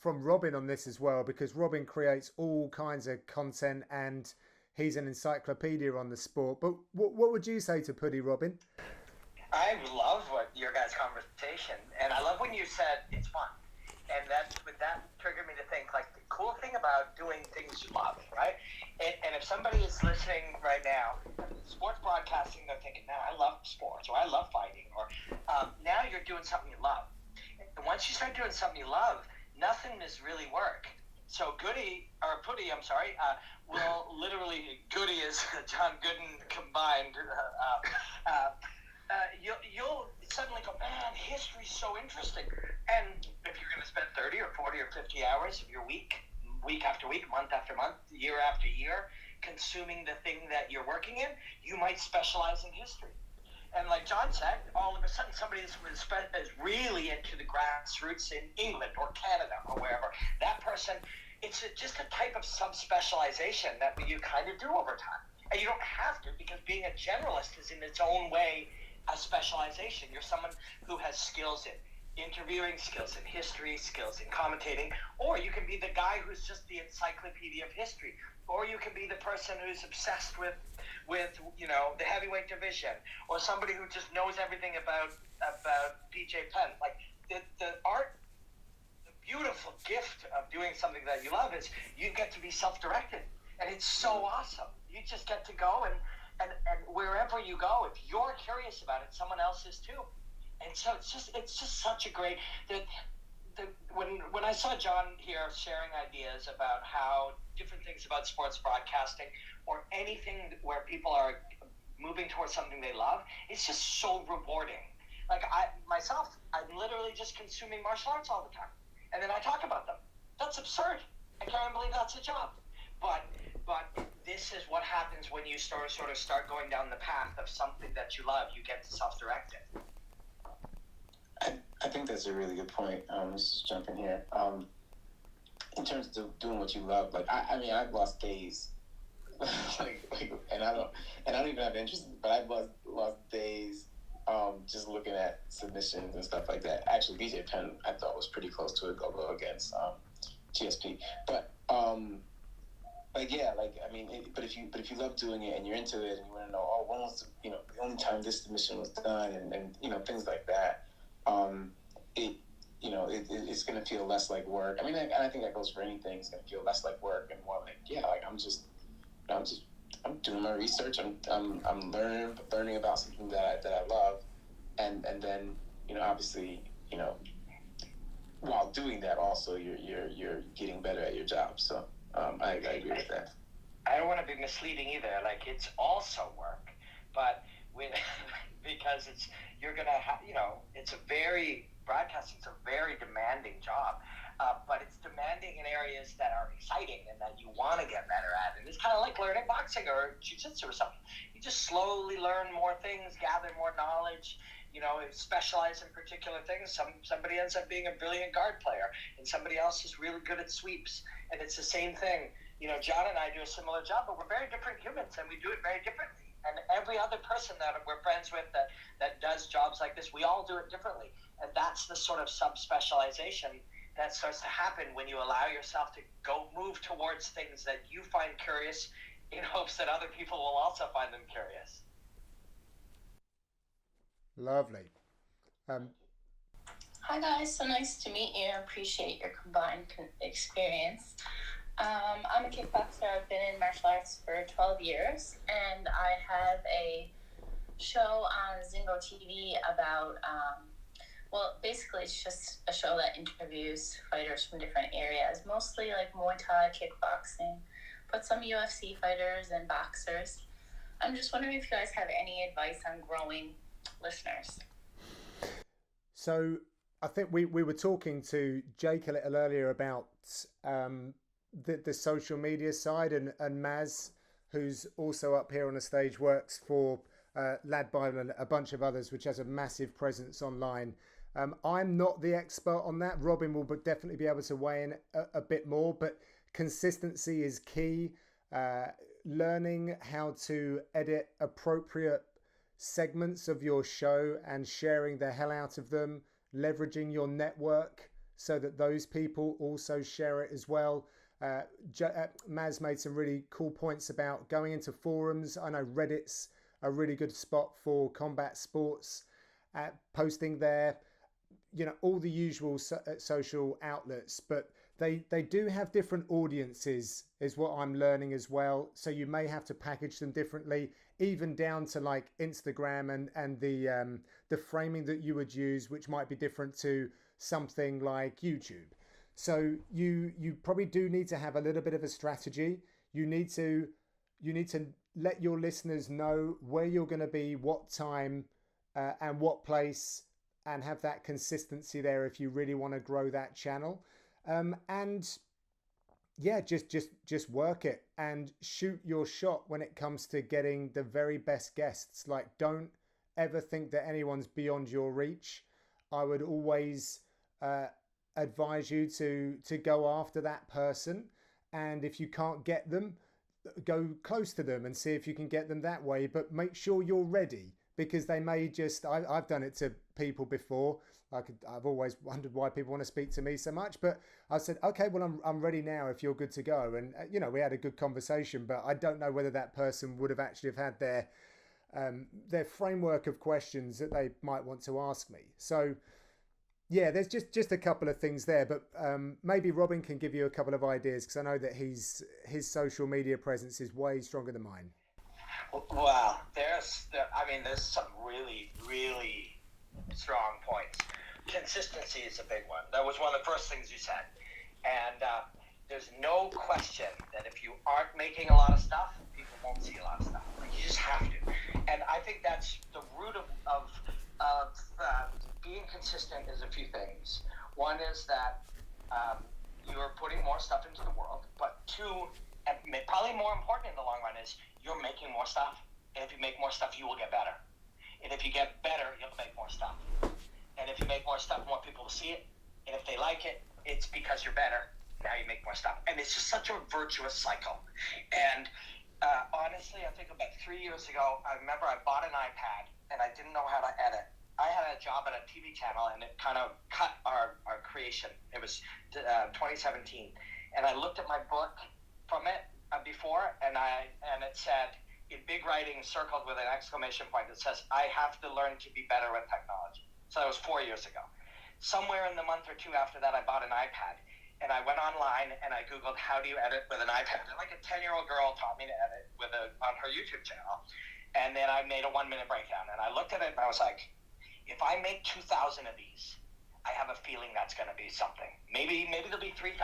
Robin on this as well, because Robin creates all kinds of content and he's an encyclopedia on the sport. But what would you say to Puddy, Robin? I love your guys' conversation, and I love when you said it's fun, and that triggered me to think, like, the cool thing about doing things you love, right? And if somebody is listening right now, sports broadcasting, they're thinking, "Man, I love sports," or "I love fighting," or now you're doing something you love. And once you start doing something you love, nothing is really work. So Puddy, will literally, Goody is John Gooden combined. You'll suddenly go, man, history's so interesting. And if you're going to spend 30 or 40 or 50 hours of your week after week, month after month, year after year, consuming the thing that you're working in, you might specialize in history. And like John said, all of a sudden somebody is really into the grassroots in England or Canada or wherever. That person, it's just a type of subspecialization that you kind of do over time. And you don't have to, because being a generalist is in its own way a specialization. You're someone who has skills in interviewing, skills in history, skills in commentating, or you can be the guy who's just the encyclopedia of history, or you can be the person who's obsessed with the heavyweight division, or somebody who just knows everything about BJ Penn. Like the art, the beautiful gift of doing something that you love is you get to be self-directed, and it's so awesome. You just get to go and wherever you go, if you're curious about it, someone else is too. And so it's just such a great when I saw John here sharing ideas about how different things about sports broadcasting or anything where people are moving towards something they love, it's just so rewarding. Like I'm literally just consuming martial arts all the time, and then I talk about them. That's absurd. I can't even believe that's a job. But this is what happens when you start going down the path of something that you love. You get to self-direct it. I think that's a really good point. Let's just jump in here. In terms of doing what you love, like I mean, I've lost days, and I don't even have interest, but I've lost days, just looking at submissions and stuff like that. Actually, BJ Penn I thought was pretty close to a go against GSP, but but if you love doing it and you're into it and you want to know, when was the only time this submission was done, and things like that. It's going to feel less like work. I mean, and I think that goes for anything. It's going to feel less like work and more like, I'm doing my research. I'm learning about something that I love, and then obviously while doing that also you're getting better at your job. So I agree with that. I don't want to be misleading either. Like, it's also work, but because you're gonna have, broadcasting's a very demanding job, but it's demanding in areas that are exciting and that you want to get better at. And it's kind of like learning boxing or jiu-jitsu or something. You just slowly learn more things, gather more knowledge, specialize in particular things. Somebody ends up being a brilliant guard player, and somebody else is really good at sweeps. And it's the same thing. John and I do a similar job, but we're very different humans, and we do it very differently. And every other person that we're friends with that does jobs like this, we all do it differently. And that's the sort of subspecialization that starts to happen when you allow yourself to move towards things that you find curious in hopes that other people will also find them curious. Lovely. Hi guys, so nice to meet you. I appreciate your combined experience. I'm a kickboxer. I've been in martial arts for 12 years, and I have a show on Zingo TV about, basically it's just a show that interviews fighters from different areas, mostly like Muay Thai, kickboxing, but some UFC fighters and boxers. I'm just wondering if you guys have any advice on growing listeners. So I think we were talking to Jake a little earlier about the social media side, and Maz, who's also up here on the stage, works for Lad Bible and a bunch of others, which has a massive presence online. I'm not the expert on that. Robin will definitely be able to weigh in a bit more, but consistency is key. Learning how to edit appropriate segments of your show and sharing the hell out of them, leveraging your network so that those people also share it as well. Maz made some really cool points about going into forums. I know Reddit's a really good spot for combat sports, posting there, all the usual social outlets, but they do have different audiences is what I'm learning as well. So you may have to package them differently, even down to like Instagram and the framing that you would use, which might be different to something like YouTube. So you probably do need to have a little bit of a strategy. You need to let your listeners know where you're going to be, what time, and what place, and have that consistency there if you really want to grow that channel. And yeah, just work it and shoot your shot when it comes to getting the very best guests. Like, don't ever think that anyone's beyond your reach. I would always advise you to go after that person, and if you can't get them, go close to them and see if you can get them that way, but make sure you're ready, because they may just, I've done it to people before. I've always wondered why people want to speak to me so much, but I said, okay, well, I'm ready now if you're good to go. And, we had a good conversation, but I don't know whether that person would have actually have had their framework of questions that they might want to ask me. So yeah, there's just a couple of things there, but maybe Robin can give you a couple of ideas, because I know that his social media presence is way stronger than mine. Wow, there's some really, really strong points. Consistency is a big one. That was one of the first things you said. And there's no question that if you aren't making a lot of stuff, people won't see a lot of stuff. Like, you just have to. And I think that's the root of being consistent is a few things. One is that you are putting more stuff into the world, but two, and probably more important in the long run, is you're making more stuff. And if you make more stuff, you will get better. And if you get better, you'll make more stuff. And if you make more stuff, more people will see it. And if they like it, it's because you're better. Now you make more stuff. And it's just such a virtuous cycle. And honestly, I think about 3 years ago, I remember I bought an iPad and I didn't know how to edit. I had a job at a TV channel and it kind of cut our creation. It was 2017. And I looked at my book from it before, and it said, in big writing, circled with an exclamation point, it says, I have to learn to be better with technology. So that was 4 years ago. Somewhere in the month or two after that, I bought an iPad. And I went online and I Googled, how do you edit with an iPad? And like a 10-year-old girl taught me to edit on her YouTube channel. And then I made a 1-minute breakdown. And I looked at it and I was like, if I make 2,000 of these, I have a feeling that's going to be something. Maybe there'll be 3,000.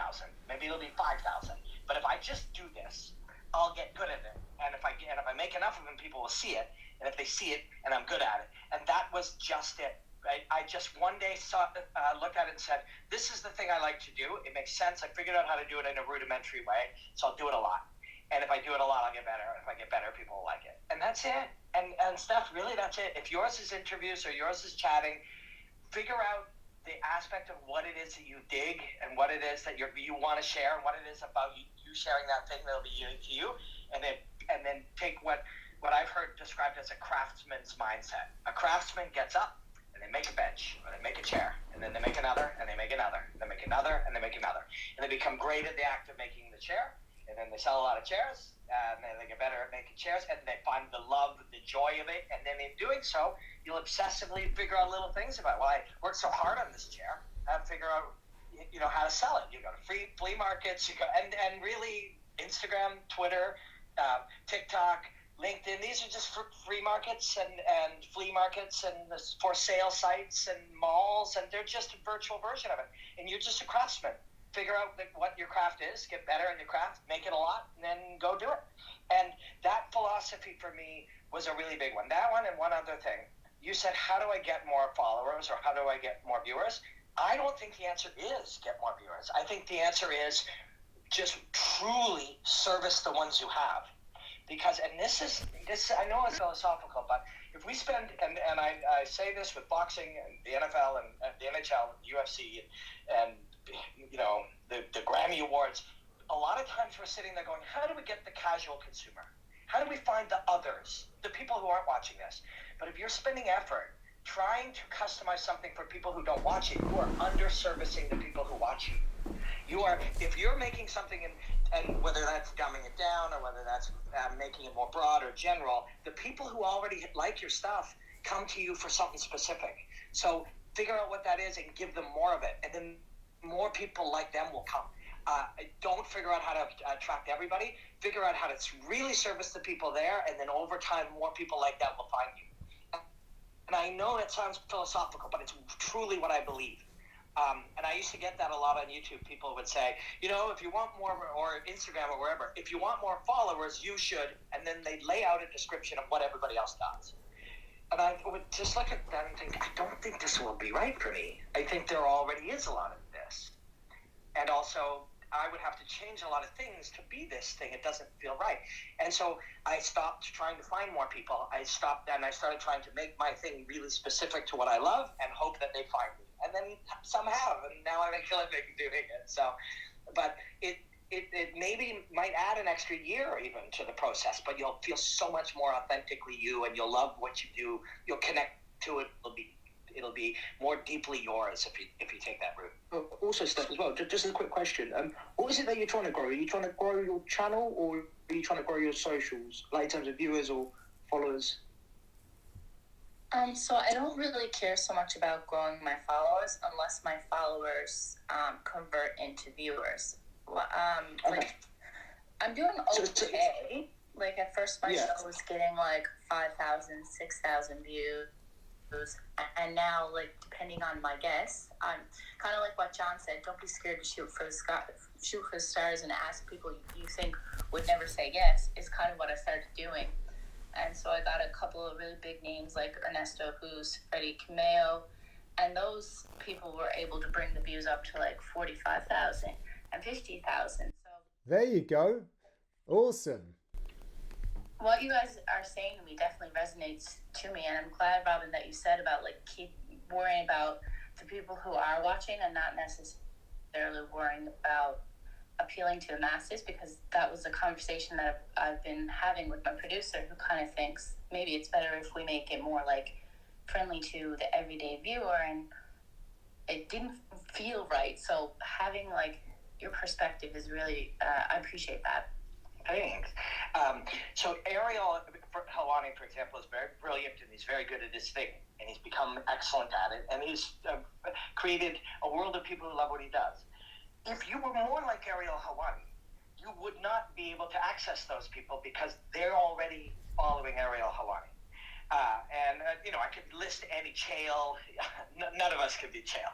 Maybe it'll be 5,000. But if I just do this, I'll get good at it. And if I make enough of them, people will see it. And if they see it, and I'm good at it. And that was just it. I just one day looked at it and said, this is the thing I like to do. It makes sense. I figured out how to do it in a rudimentary way, so I'll do it a lot. And if I do it a lot, I'll get better. If I get better, people will like it. And that's it. And Steph, really, that's it. If yours is interviews or yours is chatting, figure out the aspect of what it is that you dig and what it is that you want to share and what it is about you sharing that thing that'll be unique to you. And then take what I've heard described as a craftsman's mindset. A craftsman gets up and they make a bench, or they make a chair, and then they make another, and they make another, and they make another, and they make another. And they become great at the act of making the chair, and then they sell a lot of chairs, and then they get better at making chairs, and they find the love, the joy of it, and then in doing so, you'll obsessively figure out little things about, well, I worked so hard on this chair, I have to figure out, how to sell it. You go to flea markets, and really Instagram, Twitter, TikTok, LinkedIn, these are just free markets and flea markets and for sale sites and malls, and they're just a virtual version of it. And you're just a craftsman. Figure out what your craft is, get better at your craft, make it a lot, and then go do it. And that philosophy for me was a really big one. That one and one other thing. You said, how do I get more followers or how do I get more viewers? I don't think the answer is get more viewers. I think the answer is just truly service the ones you have. Because, and this I know it's philosophical, but if we spend, and I say this with boxing and the NFL and the NHL and the UFC and the Grammy Awards, a lot of times we're sitting there going, how do we get the casual consumer? How do we find the others, the people who aren't watching this? But if you're spending effort trying to customize something for people who don't watch it, you are under-servicing the people who watch you. If you're making something, and whether that's dumbing it down or whether that's making it more broad or general, the people who already like your stuff come to you for something specific. So figure out what that is and give them more of it, and then more people like them will come. Don't figure out how to attract everybody. Figure out how to really service the people there, and then over time, more people like that will find you. And I know that sounds philosophical, but it's truly what I believe. And I used to get that a lot on YouTube. People would say, if you want more, or Instagram or wherever, if you want more followers, you should, and then they'd lay out a description of what everybody else does. And I would just look at that and think, I don't think this will be right for me. I think there already is a lot of this. And also, I would have to change a lot of things to be this thing. It doesn't feel right. And so I stopped trying to find more people. I stopped and I started trying to make my thing really specific to what I love and hope that they find me. And then some have, and now I make a living doing it. So, but it maybe might add an extra year even to the process, but you'll feel so much more authentically you, and you'll love what you do. You'll connect to it. It'll be more deeply yours if you take that route. Also, Steph, as well, just a quick question. What is it that you're trying to grow? Are you trying to grow your channel, or are you trying to grow your socials, like in terms of viewers or followers? So I don't really care so much about growing my followers unless my followers convert into viewers. Okay. I'm doing okay. Like at first my show was getting like 5,000, 6,000 views. And now, like, depending on my guests, I'm kind of like what John said, don't be scared to shoot for the stars and ask people you think would never say yes, is kind of what I started doing. And so I got a couple of really big names like Ernesto Hus, Freddie Cameo, and those people were able to bring the views up to like 45,000 and 50,000. So there you go. Awesome. What you guys are saying to me definitely resonates to me, and I'm glad, Robin, that you said about like keep worrying about the people who are watching and not necessarily worrying about appealing to the masses, because that was a conversation that I've been having with my producer, who kind of thinks maybe it's better if we make it more like friendly to the everyday viewer, and it didn't feel right. So having like your perspective is really I appreciate that. Thanks. So Ariel Helwani, for example, is very brilliant, and he's very good at his thing, and he's become excellent at it, and he's created a world of people who love what he does. If you were more like Ariel Helwani, you would not be able to access those people because they're already following Ariel Helwani. I could list Andy Chale. None of us could be Chale.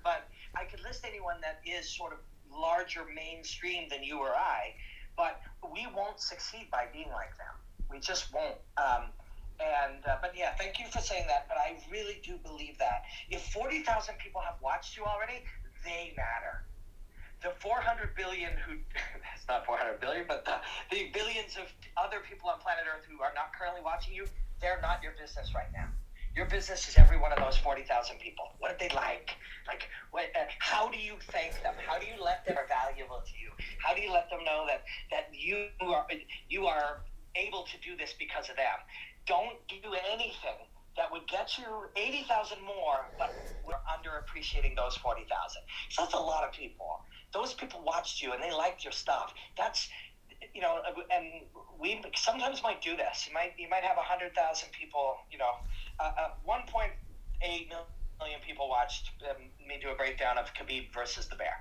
But I could list anyone that is sort of larger mainstream than you or I, but we won't succeed by being like them. We just won't. But yeah, thank you for saying that, but I really do believe that. If 40,000 people have watched you already, they matter. The 400 billion it's not 400 billion, but the billions of other people on planet Earth who are not currently watching you, they're not your business right now. Your business is every one of those 40,000 people. What did they like? How do you thank them? How do you let them are valuable to you? How do you let them know that you are able to do this because of them? Don't do anything that would get bet you 80,000 more, but we're underappreciating those 40,000. So that's a lot of people. Those people watched you and they liked your stuff. That's, you know, and we sometimes might do this. You might have 100,000 people, you know, 1.8 million people watched me do a breakdown of Khabib versus the bear.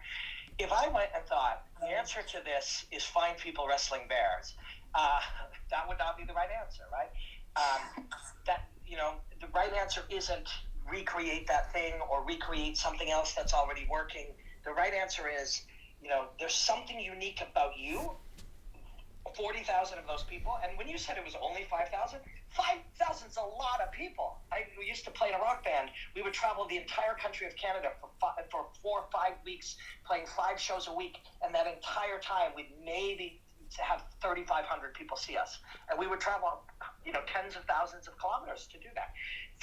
If I went and thought the answer to this is find people wrestling bears, that would not be the right answer, right? That, you know, the right answer isn't recreate that thing or recreate something else that's already working. The right answer is, you know, there's something unique about you. 40,000 of those people, and when you said it was only 5,000, 5,000 is a lot of people. We used to play in a rock band. We would travel the entire country of Canada for 4 or 5 weeks, playing 5 shows a week, and that entire time we'd maybe have 3,500 people see us, and we would travel, you know, tens of thousands of kilometers to do that.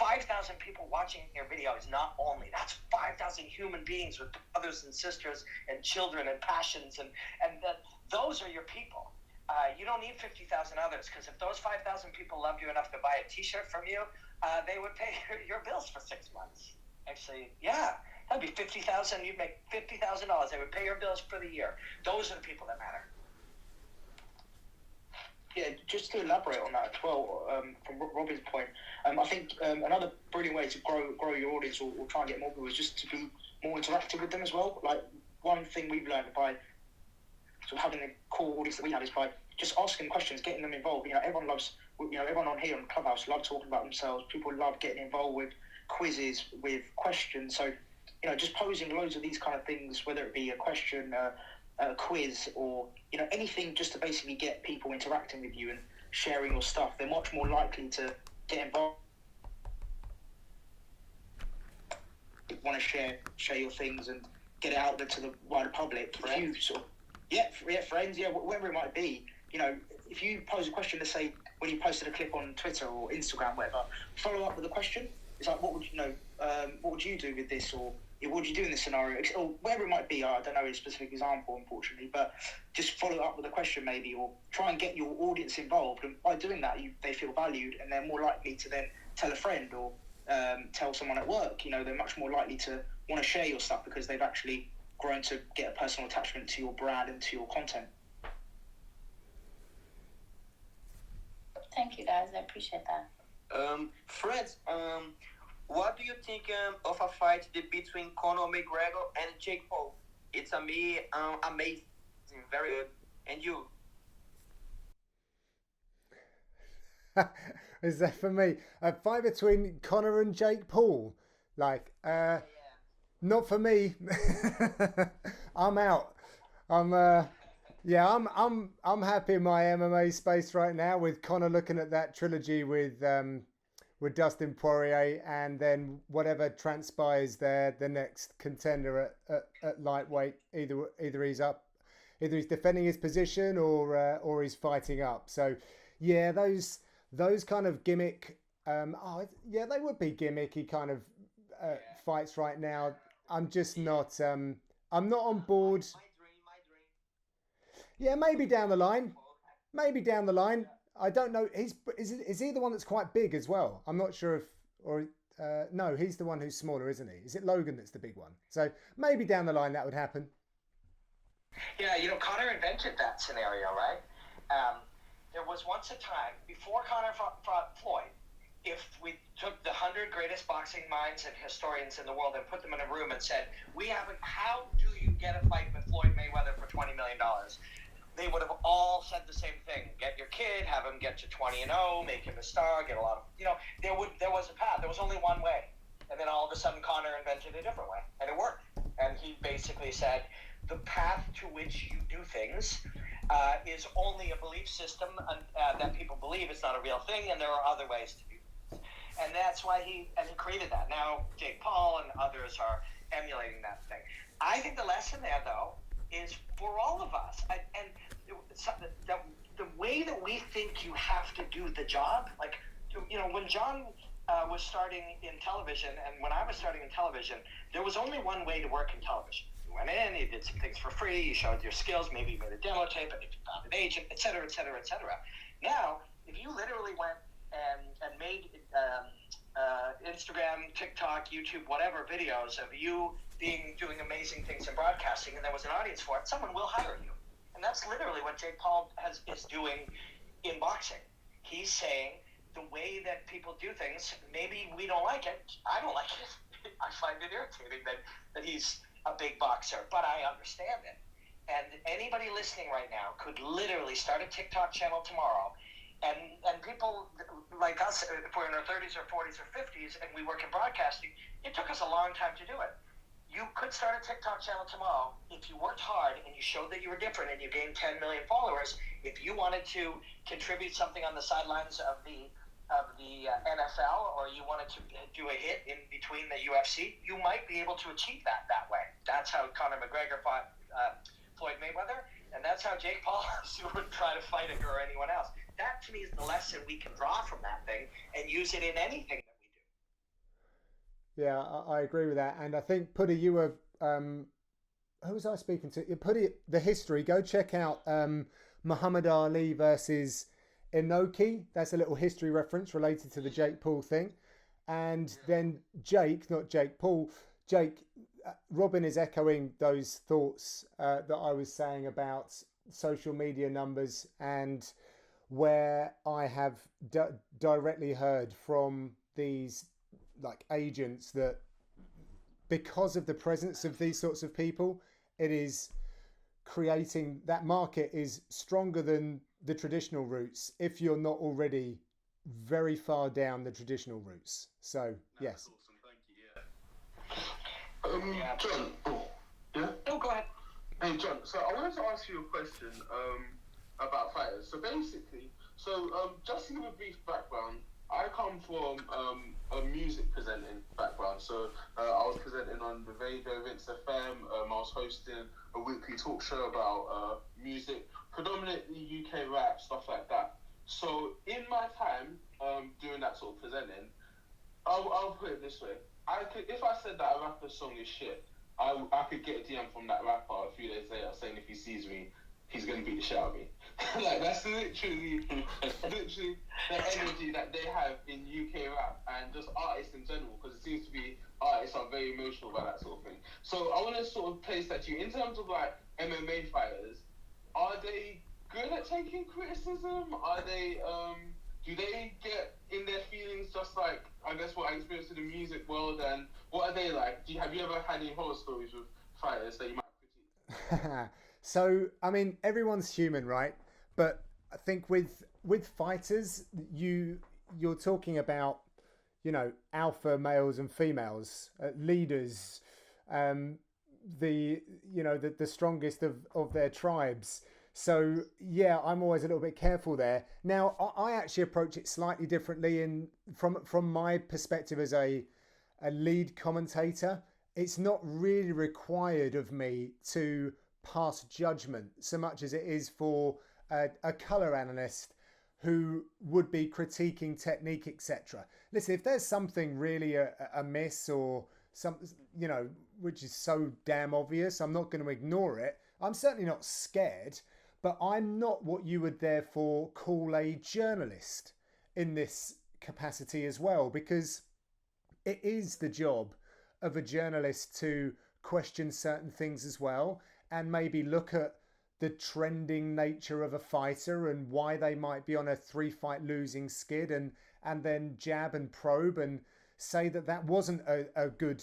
5,000 people watching your video is not only, that's 5,000 human beings with brothers and sisters and children and passions, and that those are your people. You don't need 50,000 others, because if those 5,000 people loved you enough to buy a T-shirt from you, they would pay your bills for 6 months. Actually, yeah, that'd be 50,000. You'd make $50,000. They would pay your bills for the year. Those are the people that matter. Yeah, just to elaborate on that as well, from Robin's point, I think another brilliant way to grow your audience or try and get more people is just to be more interactive with them as well. Like, one thing we've learned by sort of having the core audience that we have is by just asking questions, getting them involved. You know, everyone loves, you know, everyone on here on Clubhouse love talking about themselves. People love getting involved with quizzes, with questions. So, you know, just posing loads of these kind of things, whether it be a question, a quiz, or, you know, anything just to basically get people interacting with you and sharing your stuff. They're much more likely to get involved. Want to share your things and get it out there to the wider public. If you sort of, friends, whatever it might be, you know, if you pose a question, let's say when you posted a clip on Twitter or Instagram, whatever, follow up with a question. It's like, what would you do with this, or what would you do in this scenario, or whatever it might be. I don't know a specific example, unfortunately, but just follow up with a question maybe, or try and get your audience involved. And by doing that, they feel valued, and they're more likely to then tell a friend or tell someone at work. You know, they're much more likely to want to share your stuff because they've actually grown to get a personal attachment to your brand and to your content. Thank you, guys. I appreciate that. Fred, what do you think of a fight between Conor McGregor and Jake Paul? It's amazing, very good. And you? Is that for me? A fight between Conor and Jake Paul? Like, not for me. I'm out. I'm happy in my MMA space right now, with Conor looking at that trilogy with Dustin Poirier, and then whatever transpires there, the next contender at lightweight, either he's defending his position or he's fighting up. So yeah, those kind of gimmick, they would be gimmicky kind of fights right now. I'm just not. I'm not on board. My dream. Yeah, maybe down the line. I don't know. Is he the one that's quite big as well? I'm not sure no, he's the one who's smaller, isn't he? Is it Logan that's the big one? So maybe down the line that would happen. Yeah, you know, Conor invented that scenario, right? There was once a time, before Conor fought Floyd, if we took the 100 greatest boxing minds and historians in the world and put them in a room and said, how do you get a fight with Floyd Mayweather for $20 million? They would have all said the same thing. Get your kid, have him get to 20-0, make him a star, get a lot of, you know, there was a path. There was only one way. And then all of a sudden Conor invented a different way, and it worked. And he basically said, the path to which you do things is only a belief system that people believe. It's not a real thing, and there are other ways to do things. And that's why he created that. Now Jake Paul and others are emulating that thing. I think the lesson there, though, is for all of us. And the way that we think you have to do the job, like, you know, when John was starting in television, and when I was starting in television, there was only one way to work in television. You went in, you did some things for free, you showed your skills, maybe you made a demo tape, if you found an agent, et cetera, et cetera, et cetera. Now, if you literally went and made Instagram, TikTok, YouTube, whatever videos of you doing amazing things in broadcasting, and there was an audience for it, someone will hire you. And that's literally what Jake Paul is doing in boxing. He's saying the way that people do things, maybe we don't like it. I don't like it. I find it irritating that he's a big boxer, but I understand it. And anybody listening right now could literally start a TikTok channel tomorrow. And people like us, if we're in our 30s or 40s or 50s and we work in broadcasting, it took us a long time to do it. You could start a TikTok channel tomorrow if you worked hard and you showed that you were different and you gained 10 million followers. If you wanted to contribute something on the sidelines of the NFL, or you wanted to do a hit in between the UFC, you might be able to achieve that way. That's how Conor McGregor fought Floyd Mayweather, and that's how Jake Paul would try to fight him or anyone else. That, to me, is the lesson we can draw from that thing and use it in anything that we do. Yeah, I agree with that. And I think, Puddy, you were... who was I speaking to? Puddy, the history. Go check out Muhammad Ali versus Inoki. That's a little history reference related to the Jake Paul thing. And then Jake, not Jake Paul, Jake, Robin is echoing those thoughts that I was saying about social media numbers, and where I have directly heard from these like agents that because of the presence of these sorts of people, it is creating that market is stronger than the traditional routes if you're not already very far down the traditional routes. So yes. Awesome, thank you. Yeah. John. Oh, yeah. No, go ahead. Hey, John. So I wanted to ask you a question about fighters. So basically, just to give a brief background, I come from a music presenting background. So I was presenting on the radio, Rinse FM. I was hosting a weekly talk show about music, predominantly UK rap, stuff like that. So in my time doing that sort of presenting, I'll put it this way. If I said that a rapper's song is shit, I could get a DM from that rapper a few days later saying if he sees me, he's going to beat the shit out of me. Like, that's literally the energy that they have in UK rap and just artists in general, because it seems to be artists are very emotional about that sort of thing. So I want to sort of place that to you. In terms of, like, MMA fighters, are they good at taking criticism? Are they, do they get in their feelings just like, I guess, what I experienced in the music world, and what are they like? Have you ever had any horror stories with fighters that you might critique? So, I mean, everyone's human, right? But I think with fighters, you're talking about, you know, alpha males and females, leaders, the strongest of their tribes. So yeah, I'm always a little bit careful there. Now, I actually approach it slightly differently from my perspective as a lead commentator. It's not really required of me to pass judgment so much as it is for a color analyst who would be critiquing technique, etc. Listen, if there's something really amiss or something, you know, which is so damn obvious, I'm not going to ignore it. I'm certainly not scared, but I'm not what you would therefore call a journalist in this capacity as well, because it is the job of a journalist to question certain things as well, and maybe look at the trending nature of a fighter and why they might be on a 3-fight losing skid, and then jab and probe and say that wasn't a good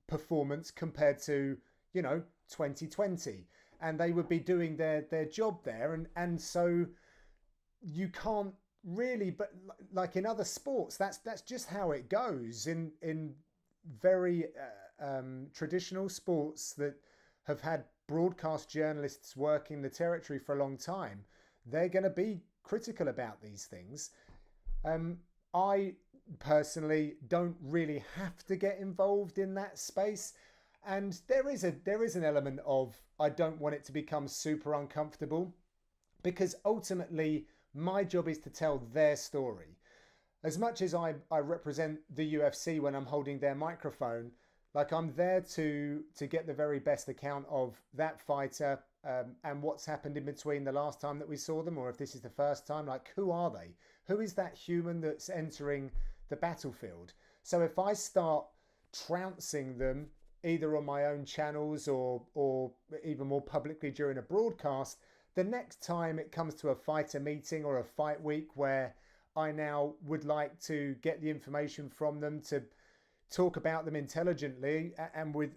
performance compared to, you know, 2020. And they would be doing their job there. And so you can't really, but like in other sports, that's just how it goes. In very traditional sports that have had broadcast journalists working the territory for a long time, they're going to be critical about these things. I personally don't really have to get involved in that space, and there is an element of I don't want it to become super uncomfortable, because ultimately my job is to tell their story. As much as I represent the UFC when I'm holding their microphone, like, I'm there to get the very best account of that fighter and what's happened in between the last time that we saw them, or if this is the first time. Like, who are they? Who is that human that's entering the battlefield? So if I start trouncing them either on my own channels or even more publicly during a broadcast, the next time it comes to a fighter meeting or a fight week where I now would like to get the information from them to talk about them intelligently and with,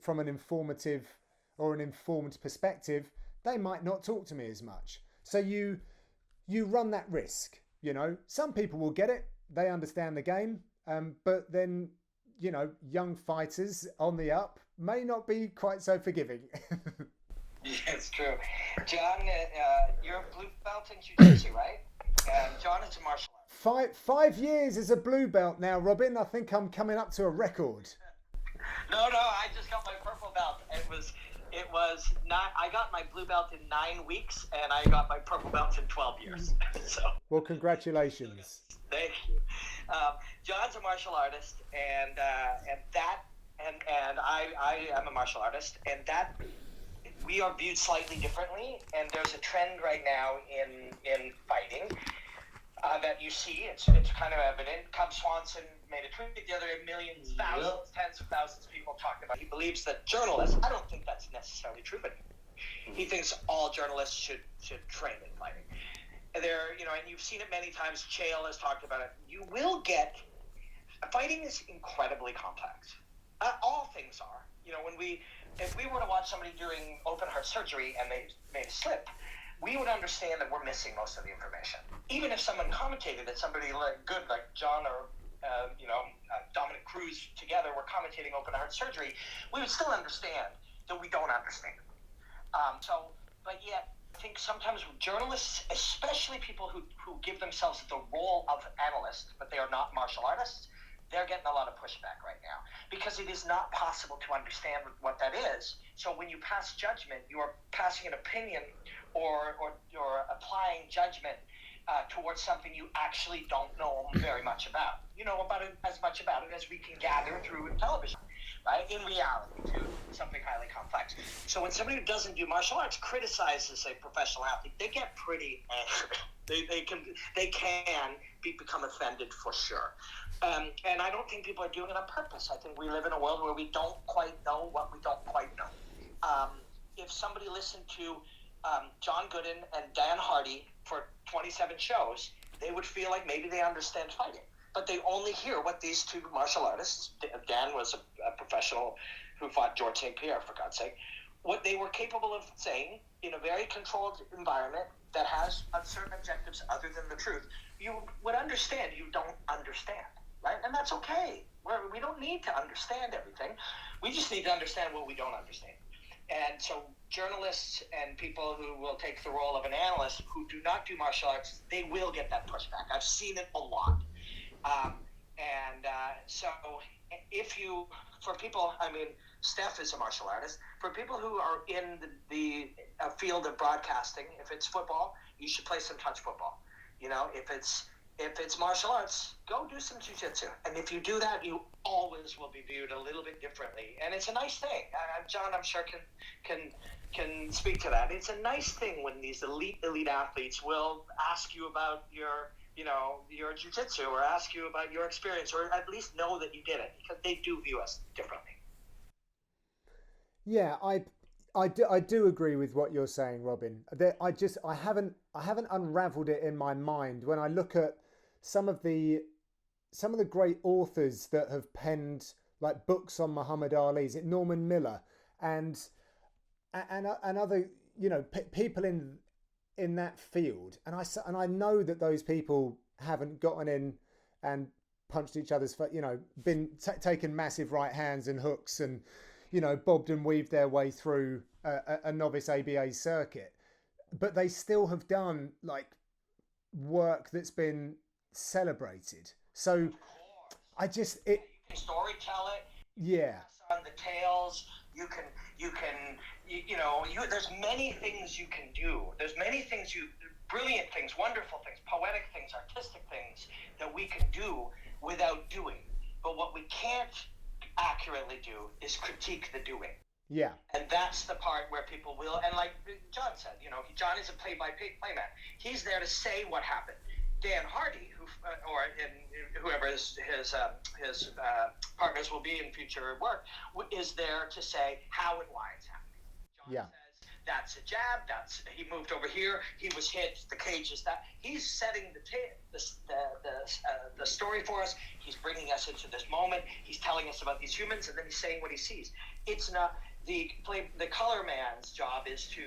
from an informative or an informed perspective, they might not talk to me as much. So you run that risk. Some people will get it, they understand the game, but then young fighters on the up may not be quite so forgiving. Yeah, it's true. John, you're a blue belt in Jiu-Jitsu, right? And John is a martial artist. 5 years as a blue belt now, Robin. I think I'm coming up to a record. No, I just got my purple belt. It was not. I got my blue belt in 9 weeks, and I got my purple belt in 12 years. So. Well, congratulations. Thank you. John's a martial artist, and I am a martial artist, and that we are viewed slightly differently. And there's a trend right now in fighting that you see. It's kind of evident. Cub Swanson made a tweet the other day. Millions, thousands, tens of thousands of people talked about it. He believes that journalists. I don't think that's necessarily true, but he thinks all journalists should train in fighting. And you've seen it many times. Chael has talked about it. You will get fighting is incredibly complex. All things are. If we were to watch somebody doing open heart surgery and they made a slip, we would understand that we're missing most of the information. Even if someone commentated that somebody like John or Dominic Cruz together were commentating open heart surgery, we would still understand that we don't understand. But yet, I think sometimes journalists, especially people who give themselves the role of analyst, but they are not martial artists, they're getting a lot of pushback right now because it is not possible to understand what that is. So when you pass judgment, you are passing an opinion or you're applying judgment towards something you actually don't know very much about. You know about it as much about it as we can gather through television, right? In reality, to something highly complex. So when somebody who doesn't do martial arts criticizes a professional athlete, they get pretty angry. They can become offended for sure. And I don't think people are doing it on purpose. I think we live in a world where we don't quite know what we don't quite know. If somebody listened to John Gooden and Dan Hardy for 27 shows, they would feel like maybe they understand fighting. But they only hear what these two martial artists, Dan was a professional who fought George St. Pierre, for God's sake, what they were capable of saying in a very controlled environment that has certain objectives other than the truth. You would understand you don't understand, right? And that's okay. We don't need to understand everything. We just need to understand what we don't understand. And so journalists and people who will take the role of an analyst who do not do martial arts, they will get that pushback. I've seen it a lot. So for people, Steph is a martial artist. For people who are in the field of broadcasting, if it's football, you should play some touch football. If it's martial arts, go do some jiu-jitsu. And if you do that, you always will be viewed a little bit differently. And it's a nice thing. John, I'm sure, can speak to that. It's a nice thing when these elite athletes will ask you about your jiu-jitsu or ask you about your experience or at least know that you did it because they do view us differently. Yeah, I do agree with what you're saying, Robin. I haven't unraveled it in my mind when I look at some of the great authors that have penned like books on Muhammad Ali. Is it Norman Miller and other people in that field? And I know that those people haven't gotten in and punched each other's, been taken massive right hands and hooks and bobbed and weaved their way through a novice ABA circuit, but they still have done like work that's been celebrated. So I just you can storytell it. Yeah. On the tales, there's many things you can do. There's many things brilliant things, wonderful things, poetic things, artistic things that we can do without doing. But what we can't accurately do is critique the doing. Yeah. And that's the part where people will, and like John said, John is a play-by-play man. He's there to say what happened. Dan Hardy, whoever his partners will be in future work, is there to say how and why it's happening. John says, that's a jab. He moved over here. He was hit. The cage is that. He's setting the story for us. He's bringing us into this moment. He's telling us about these humans, and then he's saying what he sees. It's not the color man's job is to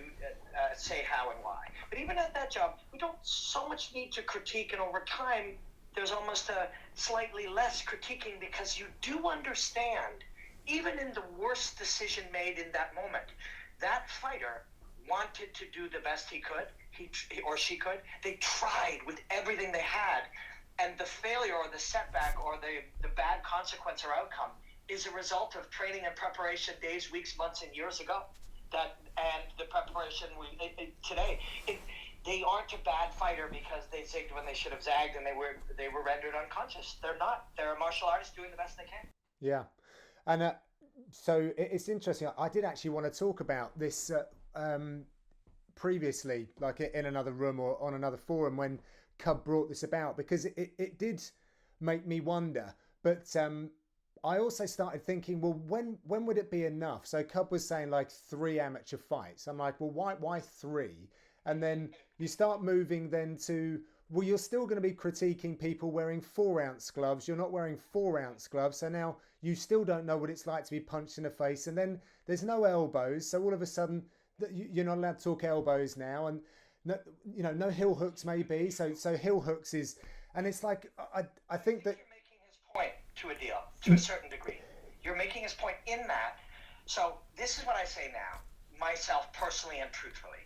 say how and why. But even at that job, we don't so much need to critique, and over time, there's almost a slightly less critiquing because you do understand, even in the worst decision made in that moment, that fighter wanted to do the best he could, he or she could. They tried with everything they had, and the failure or the setback or the bad consequence or outcome is a result of training and preparation days, weeks, months, and years ago. And the preparation today. They aren't a bad fighter because they zigged when they should have zagged and they were rendered unconscious. They're not. They're a martial artist doing the best they can. Yeah, and so it's interesting. I did actually want to talk about this previously, like in another room or on another forum when Cub brought this about, because it did make me wonder. But I also started thinking, well, when would it be enough? So Cub was saying like 3 amateur fights. I'm like, well, why 3? And then you start moving then to, well, you're still going to be critiquing people wearing 4-ounce gloves. You're not wearing 4-ounce gloves. So now you still don't know what it's like to be punched in the face. And then there's no elbows. So all of a sudden you're not allowed to talk elbows now. And no heel hooks maybe. So heel hooks is, and it's like, I think that you're making his point to a deal, to a certain degree. You're making his point in that. So this is what I say now, myself personally and truthfully.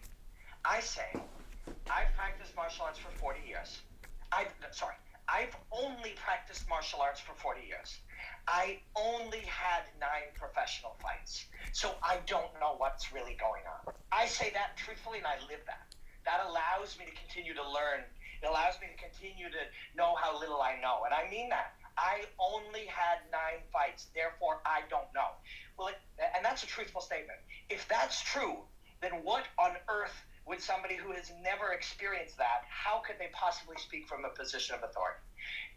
I say, I've practiced martial arts for 40 years. I've only practiced martial arts for 40 years. I only had 9 professional fights. So I don't know what's really going on. I say that truthfully and I live that. That allows me to continue to learn. It allows me to continue to know how little I know. And I mean that. I only had 9 fights, therefore I don't know. Well, and that's a truthful statement. If that's true, then what on earth would somebody who has never experienced that, how could they possibly speak from a position of authority?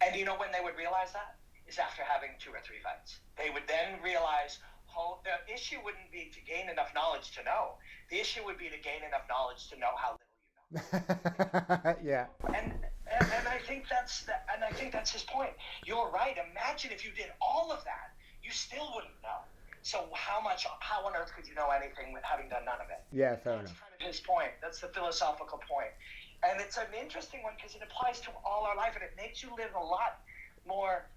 And you know when they would realize that? Is after having 2 or 3 fights. They would then realize, the issue wouldn't be to gain enough knowledge to know. The issue would be to gain enough knowledge to know how little you know. Yeah. And I think that's his point. You're right. Imagine if you did all of that, you still wouldn't know. So how on earth could you know anything with having done none of it? Yeah, fair enough. That's kind of his point. That's the philosophical point. And it's an interesting one because it applies to all our life and it makes you live a lot more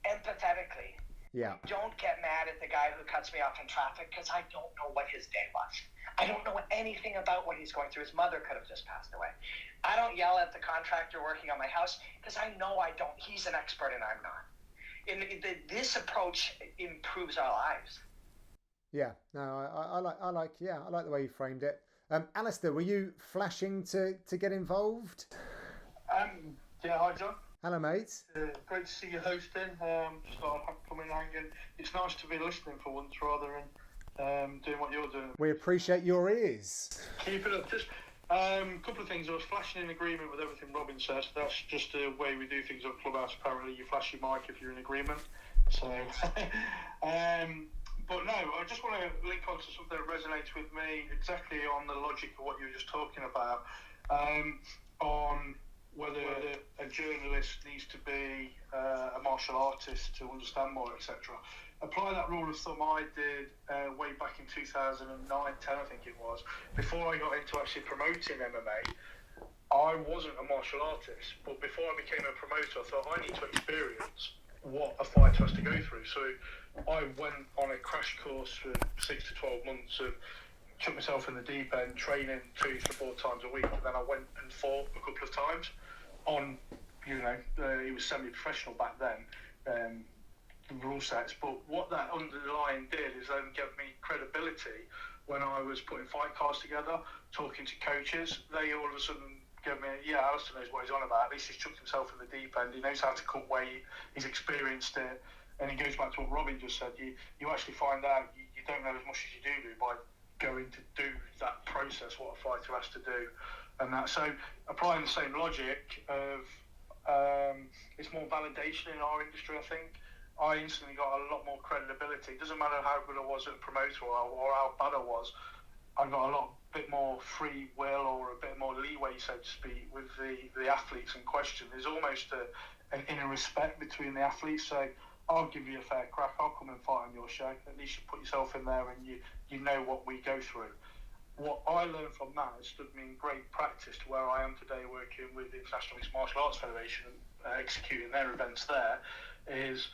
empathetically. Yeah. Don't get mad at the guy who cuts me off in traffic because I don't know what his day was. I don't know anything about what he's going through. His mother could have just passed away. I don't yell at the contractor working on my house because I know I don't. He's an expert and I'm not. This approach improves our lives. Yeah, no, I like the way you framed it. Alistair, were you flashing to get involved? Yeah, hi John. Hello, mate. Great to see you hosting. Just thought I'd come in and it's nice to be listening for once rather than doing what you're doing. We appreciate your ears. Keep it up. Just a couple of things. I was flashing in agreement with everything Robin said. That's just the way we do things on Clubhouse. Apparently, you flash your mic if you're in agreement. So, but no, I just want to link on to something that resonates with me exactly on the logic of what you were just talking about, on whether a journalist needs to be a martial artist to understand more, etc. Apply that rule of thumb I did way back in 2009, 10 I think it was, before I got into actually promoting MMA. I wasn't a martial artist, but before I became a promoter, I thought I need to experience what a fighter has to go through. So I went on a crash course for 6 to 12 months of took myself in the deep end, training 2 to 4 times a week, and then I went and fought a couple of times on, it was semi-professional back then, rule sets, but what that underlying did is then give me credibility when I was putting fight cards together, talking to coaches. They all of a sudden gave me, Alistair knows what he's on about, at least he's chucked himself in the deep end, he knows how to cut weight, he's experienced it, and it goes back to what Robin just said, you actually find out you don't know as much as you do by going to do that process, what a fighter has to do, and that. So applying the same logic of It's more validation in our industry, I think. I instantly got a lot more credibility. It doesn't matter how good I was at a promoter or how bad I was. I got a bit more free will or a bit more leeway, so to speak, with the athletes in question. There's almost an inner respect between the athletes. So I'll give you a fair crack. I'll come and fight on your show. At least you put yourself in there and you know what we go through. What I learned from that has stood me in great practice to where I am today, working with the International Mixed Martial Arts Federation and executing their events there, is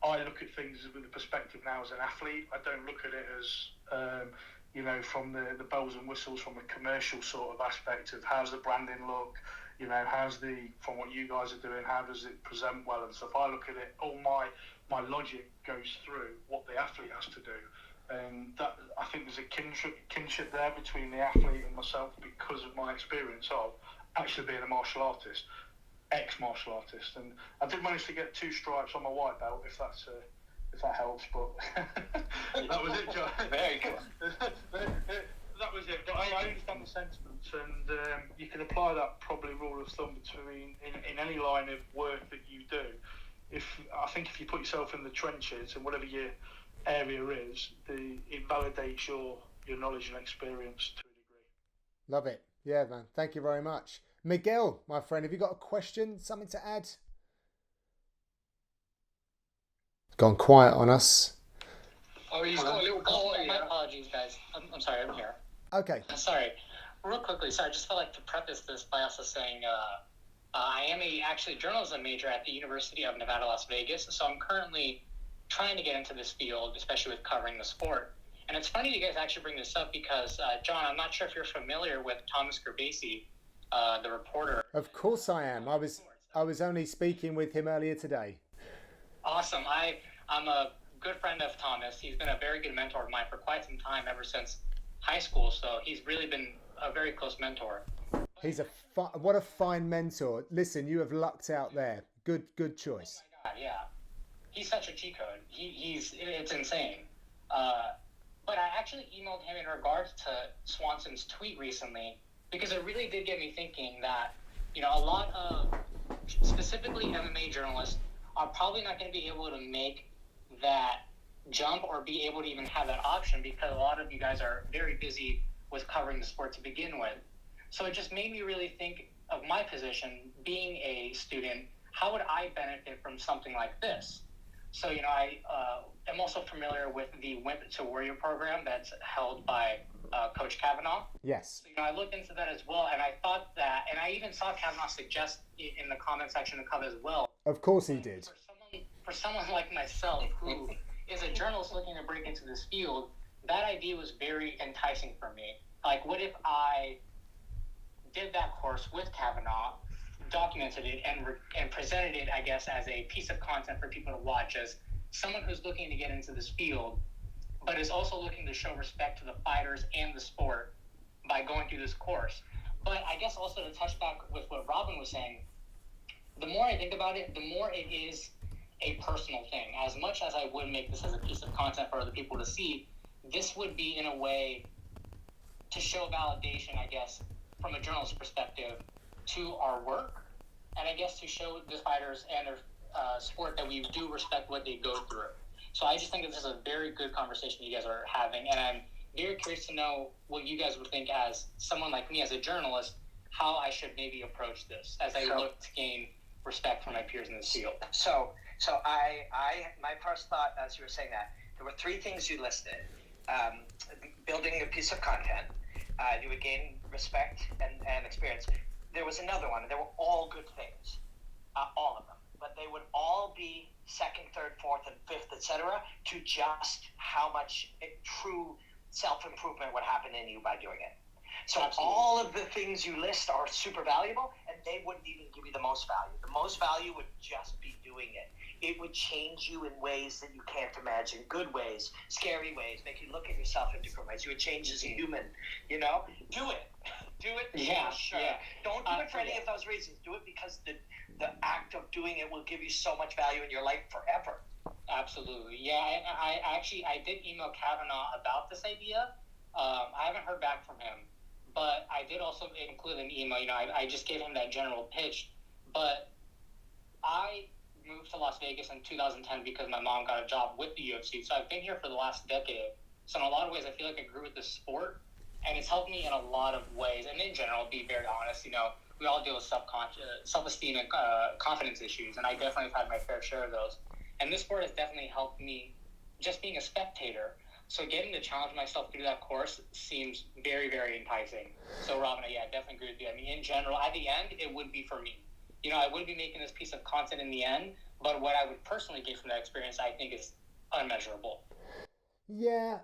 I look at things with the perspective now as an athlete. I don't look at it as, from the bells and whistles, from a commercial sort of aspect of how's the branding look, from what you guys are doing, how does it present well and stuff. I look at it, all my logic goes through what the athlete has to do. And that, I think there's a kinship there between the athlete and myself because of my experience of actually being a martial artist, ex-martial artist. And I did manage to get 2 stripes on my white belt, if that helps, but that was it, John. Very cool. That was it, but I understand the sentiments, and you can apply that probably rule of thumb in any line of work that you do. I think if you put yourself in the trenches and whatever your area is, it validates your knowledge and experience to a degree. Love it. Yeah, man. Thank you very much. Miguel, my friend, have you got a question, something to add? Gone quiet on us. Oh, he's got a little party. My apologies, guys. I'm sorry, I'm here. Okay. Sorry. Real quickly, I just felt like to preface this by also saying I am actually a journalism major at the University of Nevada, Las Vegas, so I'm currently trying to get into this field, especially with covering the sport. And it's funny you guys actually bring this up because, John, I'm not sure if you're familiar with Thomas Gerbasi, the reporter. Of course I am. I was only speaking with him earlier today. Awesome. I'm a good friend of Thomas. He's been a very good mentor of mine for quite some time, ever since high school. So he's really been a very close mentor. He's what a fine mentor. Listen, you have lucked out there. Good choice. Oh my God, yeah. He's such a cheat code. It's insane. But I actually emailed him in regards to Swanson's tweet recently because it really did get me thinking that, a lot of specifically MMA journalists are probably not going to be able to make that jump or be able to even have that option because a lot of you guys are very busy with covering the sport to begin with. So it just made me really think of my position, being a student, how would I benefit from something like this? So, I am also familiar with the Wimp to Warrior program that's held by Coach Kavanaugh. Yes. So, I looked into that as well, and I thought that, and I even saw Kavanaugh suggest in the comment section to come as well. Of course he did. For someone like myself who is a journalist looking to break into this field, that idea was very enticing for me. Like, what if I did that course with Kavanaugh, documented it, and presented it, I guess, as a piece of content for people to watch as someone who's looking to get into this field, but is also looking to show respect to the fighters and the sport by going through this course. But I guess also to touch back with what Robin was saying, the more I think about it, the more it is a personal thing. As much as I would make this as a piece of content for other people to see, this would be in a way to show validation, I guess, from a journalist's perspective to our work, and I guess to show the fighters and their sport that we do respect what they go through. So I just think that this is a very good conversation you guys are having, and I'm very curious to know what you guys would think as someone like me, as a journalist, how I should maybe approach this as I look to gain respect from my peers in this field. So my first thought as you were saying that, there were 3 things you listed. Building a piece of content, you would gain respect and experience. There was another one, and they were all good things, all of them, but they would all be 2nd, 3rd, 4th, and 5th, etc., to just how much true self-improvement would happen in you by doing it. So absolutely, all of the things you list are super valuable, and they wouldn't even give you the most value. The most value would just be doing it. It would change you in ways that you can't imagine. Good ways, scary ways, make you look at yourself in different ways. You would change as a human, Do it. Do it, yeah, sure. Yeah. Don't do it for any of those reasons. Do it because the act of doing it will give you so much value in your life forever. Absolutely. Yeah, I did email Kavanaugh about this idea. I haven't heard back from him, but I did also include an email. I just gave him that general pitch, but I moved to Las Vegas in 2010 because my mom got a job with the UFC. So I've been here for the last decade. So in a lot of ways, I feel like I grew with the sport, and it's helped me in a lot of ways. And in general, be very honest, we all deal with self-esteem and confidence issues, and I definitely have had my fair share of those. And this sport has definitely helped me just being a spectator. So getting to challenge myself through that course seems very, very enticing. So Robin, I definitely agree with you. I mean, in general, at the end, it would be for me. I wouldn't be making this piece of content in the end, but what I would personally get from that experience, I think, is unmeasurable. Yeah.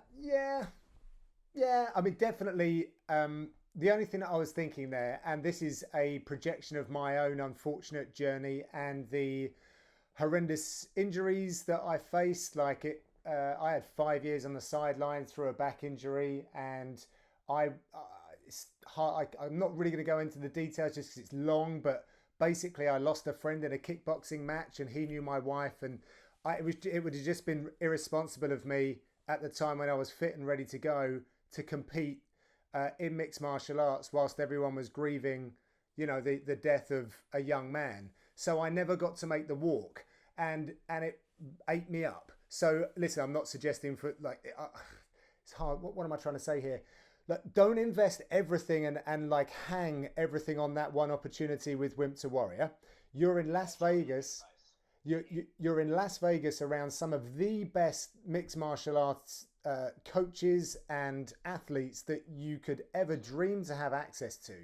I mean, definitely. The only thing that I was thinking there, and this is a projection of my own unfortunate journey and the horrendous injuries that I faced. Like I had 5 years on the sideline through a back injury, and I'm not really going to go into the details just because it's long, but basically I lost a friend in a kickboxing match, and he knew my wife, and it would have just been irresponsible of me at the time when I was fit and ready to go to compete in mixed martial arts whilst everyone was grieving, the death of a young man. So I never got to make the walk, and it ate me up. So listen, I'm not suggesting it's hard. What am I trying to say here? Like, don't invest everything and like hang everything on that one opportunity with Wimp to Warrior. You're in Las Vegas. You're in Las Vegas around some of the best mixed martial arts coaches and athletes that you could ever dream to have access to.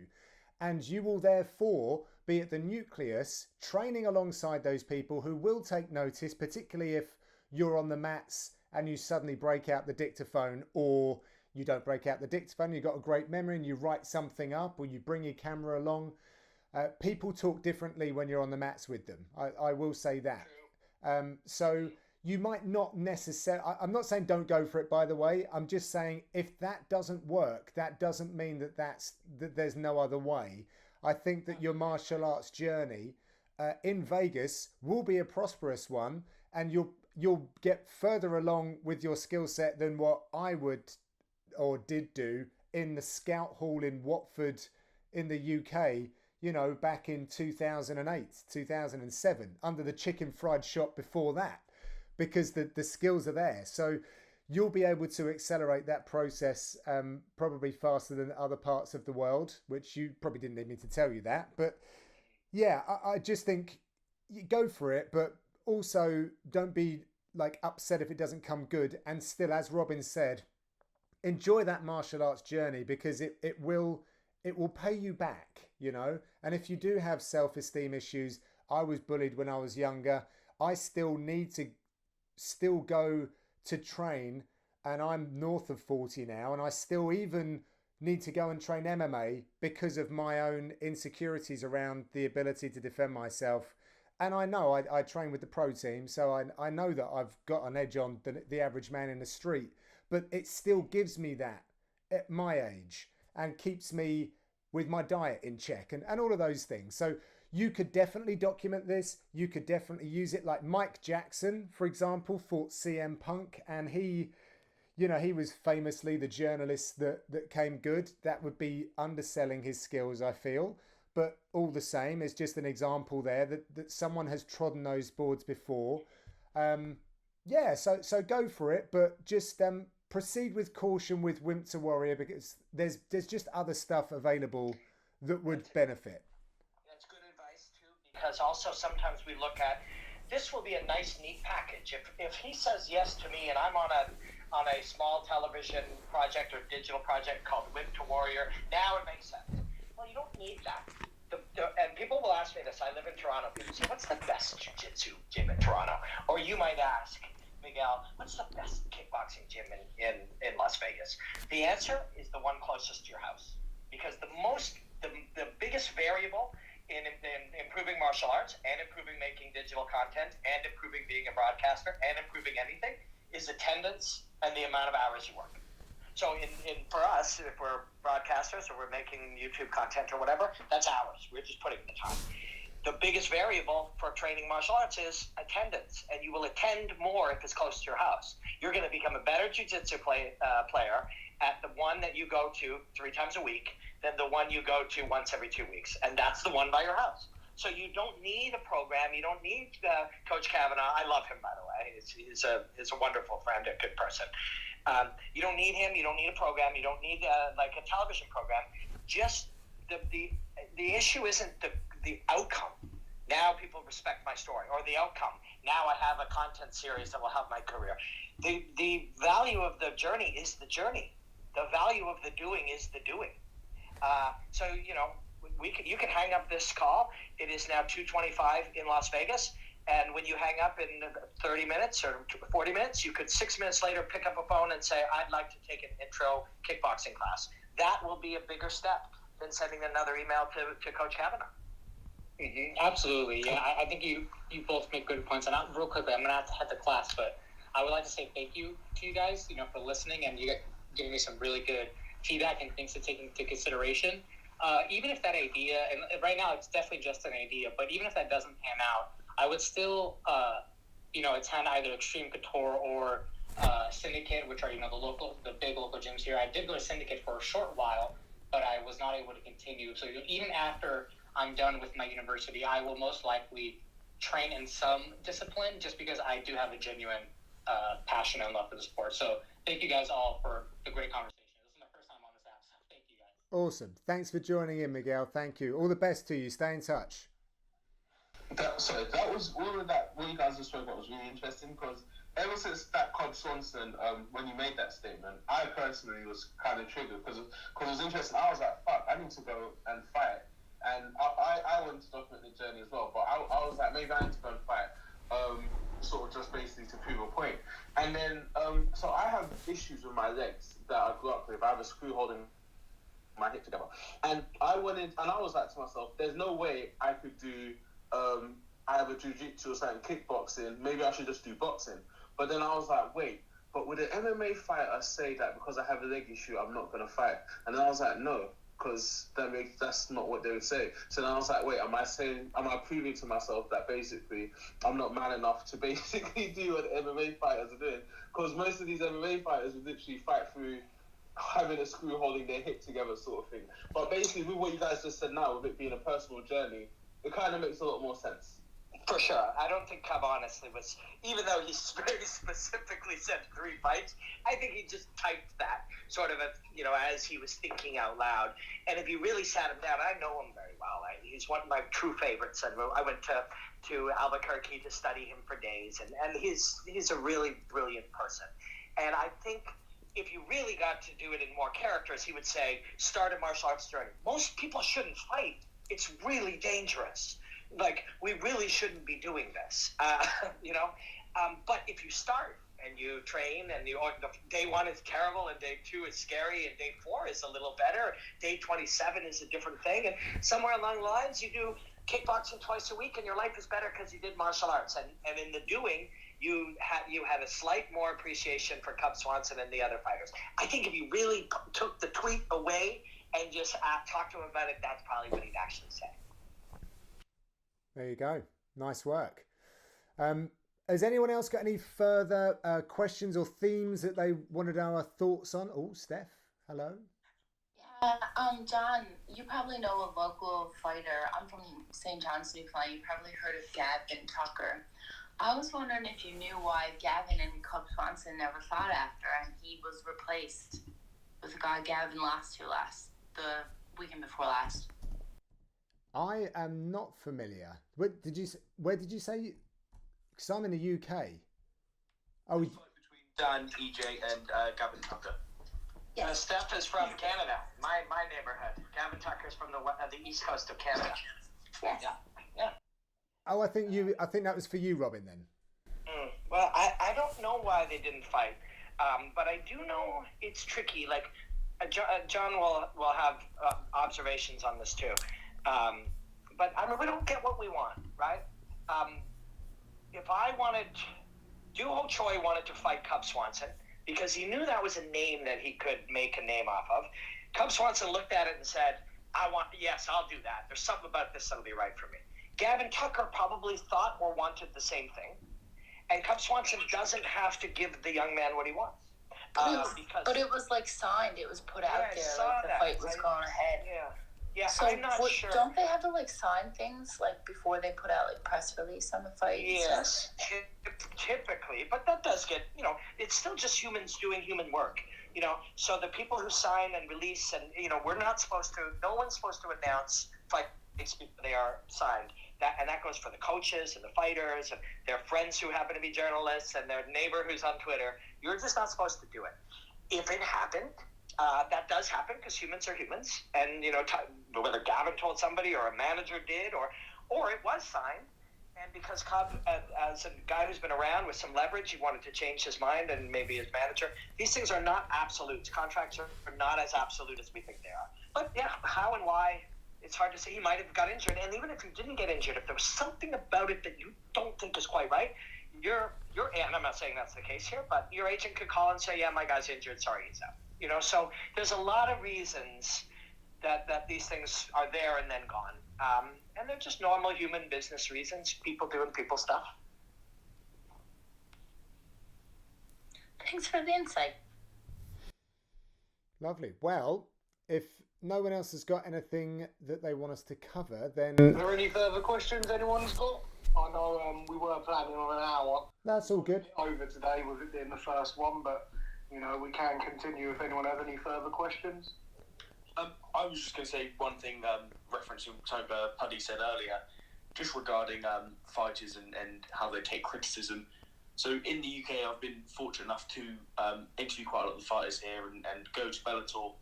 And you will therefore be at the nucleus training alongside those people who will take notice, particularly if you're on the mats and you suddenly break out the dictaphone, or you don't break out the dictaphone, you've got a great memory and you write something up, or you bring your camera along. People talk differently when you're on the mats with them. I will say that. So you might not necessarily... I'm not saying don't go for it, by the way. I'm just saying if that doesn't work, that doesn't mean that there's no other way. I think that your martial arts journey in Vegas will be a prosperous one, and you'll get further along with your skill set than what I would or did do in the Scout Hall in Watford in the UK, back in 2008, 2007, under the chicken fried shop before that, because the skills are there. So you'll be able to accelerate that process probably faster than other parts of the world, which you probably didn't need me to tell you that. But yeah, I just think you go for it, but also don't be like upset if it doesn't come good. And still, as Robin said, enjoy that martial arts journey, because it will pay you back, And if you do have self-esteem issues, I was bullied when I was younger. I still need to go to train, and I'm north of 40 now, and I still even need to go and train MMA because of my own insecurities around the ability to defend myself. And I know I train with the pro team, so I know that I've got an edge on the average man in the street, but it still gives me that at my age and keeps me with my diet in check and all of those things. So you could definitely document this. You could definitely use it. Like Mike Jackson, for example, fought CM Punk, and he was famously the journalist that came good. That would be underselling his skills, I feel. But all the same, it's just an example there that someone has trodden those boards before. So go for it, but just proceed with caution with Wimp to Warrior, because there's just other stuff available that would benefit. That's good advice too, because also sometimes we look at this will be a nice, neat package. If he says yes to me, and I'm on a small television project or digital project called Wimp to Warrior, now it makes sense. Well, you don't need that. And people will ask me this. I live in Toronto. People say, "What's the best jiu-jitsu gym in Toronto?" Or you might ask, Miguel, "What's the best kickboxing gym in Las Vegas?" The answer is the one closest to your house, because the biggest variable in improving martial arts and improving making digital content and improving being a broadcaster and improving anything is attendance and the amount of hours you work. So for us, if we're broadcasters or we're making YouTube content or whatever, that's hours. We're just putting the time. The biggest variable for training martial arts is attendance, and you will attend more if it's close to your house. You're going to become a better jiu-jitsu player at the one that you go to 3 times a week than the one you go to once every 2 weeks, and that's the one by your house. So you don't need a program. You don't need Coach Kavanaugh. I love him, by the way. He's a wonderful friend, a good person. You don't need him. You don't need a program. You don't need like a television program. Just the issue isn't the outcome. Now people respect my story, or the outcome. Now I have a content series that will help my career. The value of the journey is the journey. The value of the doing is the doing. So, you know, you can hang up this call. It is now 2:25 in Las Vegas. And when you hang up in 30 minutes or 40 minutes, you could 6 minutes later pick up a phone and say, I'd like to take an intro kickboxing class. That will be a bigger step than sending another email to Coach Kavanaugh. Mm-hmm. Absolutely. Yeah, I think you both make good points. And real quickly, I'm going to have to head to class, but I would like to say thank you to you guys, you know, for listening, and you giving me some really good feedback and things to take into consideration. Even if that idea, and right now it's definitely just an idea, but even if that doesn't pan out, I would still, attend either Extreme Couture or Syndicate, which are, the big local gyms here. I did go to Syndicate for a short while, but I was not able to continue. So even after I'm done with my university, I will most likely train in some discipline just because I do have a genuine passion and love for the sport. So thank you guys all for the great conversation. This is my first time on this app, so thank you guys. Awesome. Thanks for joining in, Miguel. Thank you. All the best to you. Stay in touch. That was all of that. What you guys just spoke about was really interesting because ever since that Cobb Swanson, when you made that statement, I personally was kind of triggered because it was interesting. I was like, fuck, I need to go and fight. And I went to document the journey as well, but I was like, maybe I need to go and fight, sort of just basically to prove a point. And then, so I have issues with my legs that I grew up with. I have a screw holding my hip together. And I was like to myself, there's no way I could do either Jiu-Jitsu or something, kickboxing. Maybe I should just do boxing. But then I was like, wait, but would an MMA fighter say that because I have a leg issue, I'm not going to fight? And then I was like, no. Because that's not what they would say. So then I was like, wait, am I proving to myself that basically I'm not man enough to basically do what MMA fighters are doing? Because most of these MMA fighters would literally fight through having a screw holding their hip together sort of thing. But basically with what you guys just said now, with it being a personal journey, it kind of makes a lot more sense. For sure. I don't think Cub honestly was, even though he very specifically said 3 fights, I think he just typed that sort of, as he was thinking out loud. And if you really sat him down, I know him very well. He's one of my true favorites. And I went to Albuquerque to study him for days. And he's a really brilliant person. And I think if you really got to do it in more characters, he would say, start a martial arts journey. Most people shouldn't fight. It's really dangerous. Like, we really shouldn't be doing this, but if you start and you train and day 1 is terrible and day 2 is scary and day 4 is a little better, day 27 is a different thing, and somewhere along the lines you do kickboxing twice a week and your life is better because you did martial arts, and in the doing you had a slight more appreciation for Cub Swanson and the other fighters. I think if you really took the tweet away and just talked to him about it, that's probably what he'd actually say. There you go. Nice work. Has anyone else got any further questions or themes that they wanted our thoughts on? Oh, Steph, hello. Yeah, John, you probably know a local fighter. I'm from St. John's, Newfoundland. You probably heard of Gavin Tucker. I was wondering if you knew why Gavin and Cub Swanson never fought after, and he was replaced with the guy Gavin lost to the weekend before last. I am not familiar. Where did you say? Because I'm in the UK. Oh, between Dan, EJ, and Gavin Tucker. Yeah, Steph is from Canada, my neighborhood. Gavin Tucker's from the east coast of Canada. Yes. Yeah. Oh, I think that was for you, Robin. Then. Well, I don't know why they didn't fight, but I do know it's tricky. Like, John will have observations on this too. But I mean, we don't get what we want, right? If I Duho Choi wanted to fight Cub Swanson because he knew that was a name that he could make a name off of. Cub Swanson looked at it and said, yes, I'll do that. There's something about this that'll be right for me. Gavin Tucker probably thought or wanted the same thing. And Cub Swanson doesn't have to give the young man what he wants. But it was like signed. It was put out there. Like the fight was going ahead. Yeah. Yeah, So I'm not sure. don't they have to like sign things like before they put out like press release on the fight? Yes, typically, but that does get, it's still just humans doing human work, so the people who sign and release and, we're not supposed to, no one's supposed to announce fights before they are signed. And that goes for the coaches and the fighters and their friends who happen to be journalists and their neighbor who's on Twitter. You're just not supposed to do it. If it happened, that does happen because humans are humans. And, whether Gavin told somebody or a manager did or it was signed. And because Cobb, as a guy who's been around with some leverage, he wanted to change his mind and maybe his manager. These things are not absolutes. Contracts are not as absolute as we think they are. But, yeah, how and why, it's hard to say. He might have got injured. And even if he didn't get injured, if there was something about it that you don't think is quite right, and I'm not saying that's the case here, but your agent could call and say, yeah, my guy's injured. Sorry, he's out. So there's a lot of reasons that these things are there and then gone. And they're just normal human business reasons, people doing people stuff. Thanks for the insight. Lovely. Well, if no one else has got anything that they want us to cover, then... Are there any further questions anyone's got? I know we were planning on an hour. That's all good. Over today with it being the first one, but, we can continue if anyone has any further questions. I was just going to say one thing, referencing something Puddy said earlier, just regarding fighters and how they take criticism. So in the UK, I've been fortunate enough to interview quite a lot of the fighters here and go to Bellator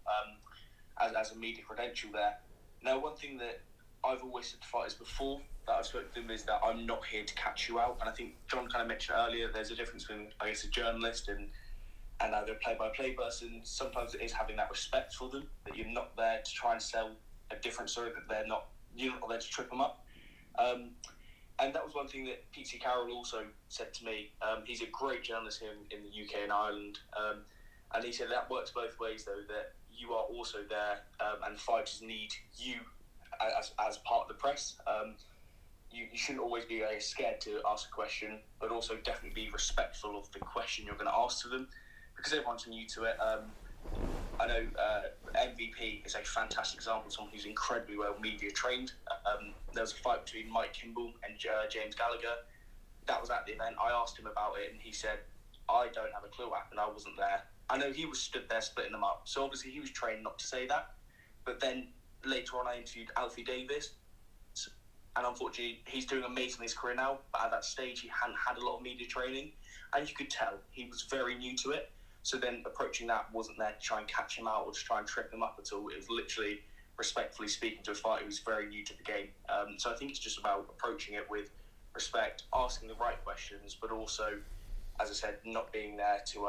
as a media credential there. Now, one thing that I've always said to fighters before that I've spoken to them is that I'm not here to catch you out. And I think John kind of mentioned earlier, there's a difference between, I guess, a journalist and either a play-by-play person. Sometimes it is having that respect for them, that you're not there to try and sell a different story, that you're not there to trip them up. And that was one thing that Pete Carroll also said to me. He's a great journalist here in the UK and Ireland. And he said that works both ways, though, that you are also there and fighters need you as part of the press. You shouldn't always be scared to ask a question, but also definitely be respectful of the question you're going to ask to them, because everyone's new to it. I know MVP is a fantastic example of someone who's incredibly well media trained. There was a fight between Mike Kimball and James Gallagher. That was at the event. I asked him about it, and he said, I don't have a clue what happened. I wasn't there. I know he was stood there splitting them up, so obviously he was trained not to say that. But then later on, I interviewed Alfie Davis, and unfortunately, he's doing amazing in his career now, but at that stage, he hadn't had a lot of media training, and you could tell he was very new to it. So then approaching that wasn't there to try and catch him out or to try and trip him up at all. It was literally respectfully speaking to a fighter who's very new to the game. So I think it's just about approaching it with respect, asking the right questions, but also, as I said, not being there to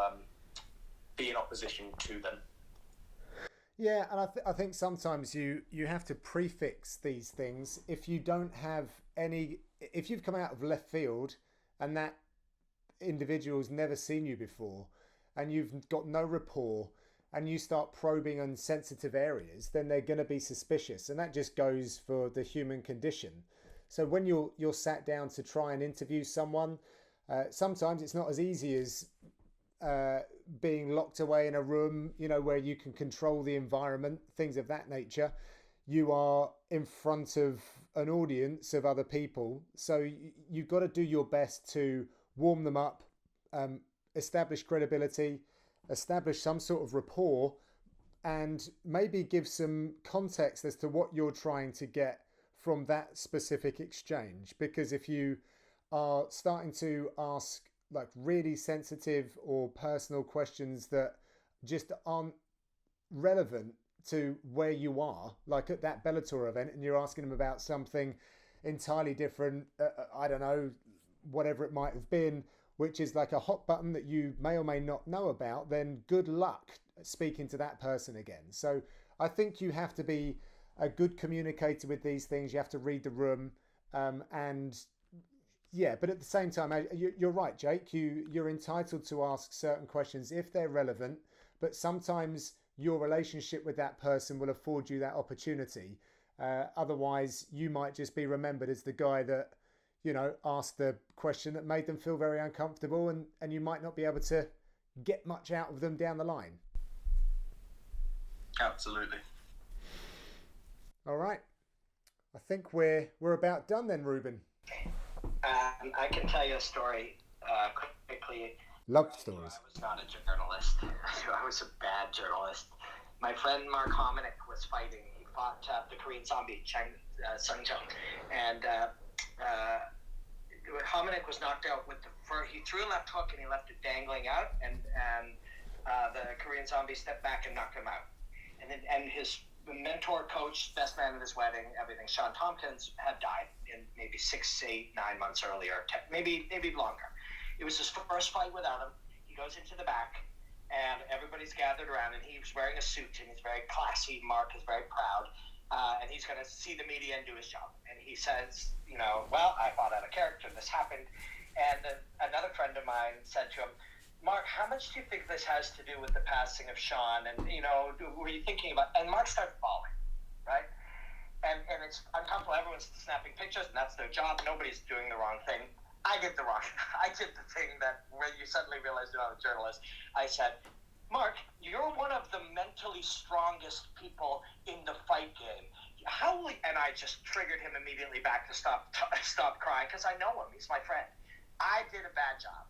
be in opposition to them. Yeah, and I think sometimes you have to prefix these things. If you don't have if you've come out of left field and that individual's never seen you before and you've got no rapport and you start probing on sensitive areas, then they're going to be suspicious. And that just goes for the human condition. So when you're sat down to try and interview someone, sometimes it's not as easy as being locked away in a room, where you can control the environment, things of that nature. You are in front of an audience of other people. So you've got to do your best to warm them up, establish credibility, establish some sort of rapport, and maybe give some context as to what you're trying to get from that specific exchange. Because if you are starting to ask like really sensitive or personal questions that just aren't relevant to where you are, like at that Bellator event, and you're asking them about something entirely different, I don't know, whatever it might have been, which is like a hot button that you may or may not know about, then good luck speaking to that person again. So I think you have to be a good communicator with these things. You have to read the room, and yeah, but at the same time, you're right, Jake. You're entitled to ask certain questions if they're relevant, but sometimes your relationship with that person will afford you that opportunity. Otherwise, you might just be remembered as the guy that, asked the question that made them feel very uncomfortable, and you might not be able to get much out of them down the line. Absolutely. All right. I think we're about done then, Ruben. I can tell you a story quickly. Love stories. I was not a journalist. I was a bad journalist. My friend Mark Hominick was fighting. He fought the Korean zombie, Sung Jung. And Hominick was knocked out with the first. He threw a left hook and he left it dangling out. And the Korean zombie stepped back and knocked him out. And his mentor, coach, best man at his wedding, everything, Sean Tompkins, had died in maybe 6, 8, 9 months earlier, maybe longer. It was his first fight without him. He goes into the back, and everybody's gathered around, and he's wearing a suit, and he's very classy. Mark is very proud, and he's going to see the media and do his job. And he says, well, I fought out of character. This happened. And another friend of mine said to him, Mark, how much do you think this has to do with the passing of Sean? And, were you thinking about... And Mark started bawling, right? And it's uncomfortable. Everyone's snapping pictures, and that's their job. Nobody's doing the wrong thing. I did the thing that where you suddenly realize you're not a journalist. I said, Mark, you're one of the mentally strongest people in the fight game. And I just triggered him immediately back to stop crying, because I know him. He's my friend. I did a bad job.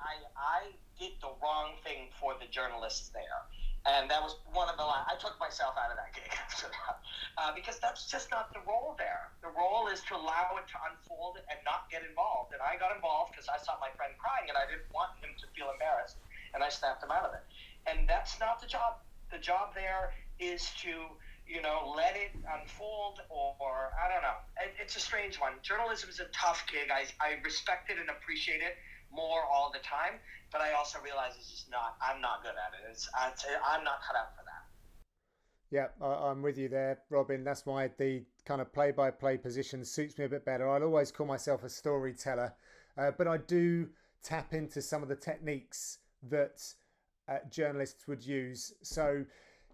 I did the wrong thing for the journalists there. And that was one of the last. I took myself out of that gig after that. Because that's just not the role there. The role is to allow it to unfold and not get involved. And I got involved because I saw my friend crying and I didn't want him to feel embarrassed. And I snapped him out of it. And that's not the job. The job there is to, let it unfold, or I don't know. It's a strange one. Journalism is a tough gig. I respect it and appreciate it more all the time, but I also realize I'm not good at it. I'm not cut out for that. Yeah, I'm with you there, Robin. That's why the kind of play-by-play position suits me a bit better. I'll always call myself a storyteller, but I do tap into some of the techniques that journalists would use. So,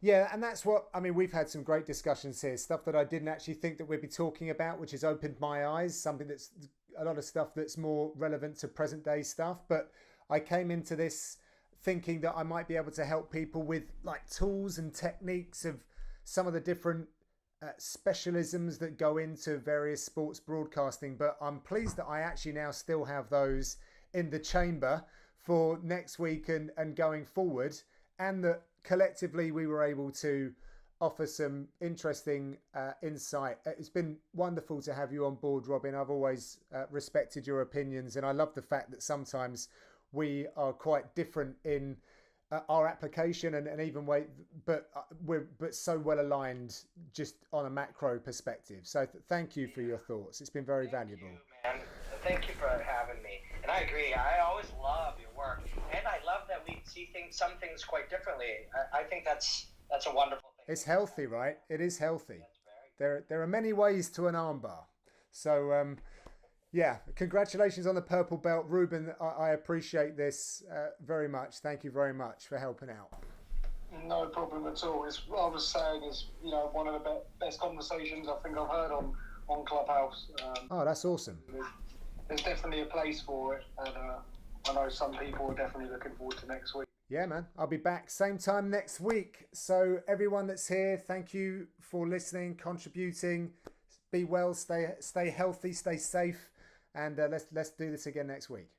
yeah, and that's we've had some great discussions here, stuff that I didn't actually think that we'd be talking about, which has opened my eyes, something that's a lot of stuff that's more relevant to present day stuff. But I came into this thinking that I might be able to help people with like tools and techniques of some of the different specialisms that go into various sports broadcasting. But I'm pleased that I actually now still have those in the chamber for next week and going forward, and that collectively we were able to offer some interesting insight. It's been wonderful to have you on board, Robin. I've always respected your opinions, and I love the fact that sometimes we are quite different in our application and even way, but we're so well aligned just on a macro perspective. So thank you for your thoughts. It's been very valuable. Thank you, man. Thank you for having me. And I agree. I always love your work, and I love that we see some things quite differently. I think that's a wonderful thing. It's healthy, right? It is healthy. There are many ways to an armbar. So, yeah, congratulations on the purple belt, Ruben. I appreciate this very much. Thank you very much for helping out. No problem at all. I was saying is one of the best conversations I think I've heard on Clubhouse. Oh, that's awesome. There's definitely a place for it, and I know some people are definitely looking forward to next week. Yeah, man. I'll be back same time next week. So everyone that's here, thank you for listening, contributing. Be well, stay healthy, stay safe, and let's do this again next week.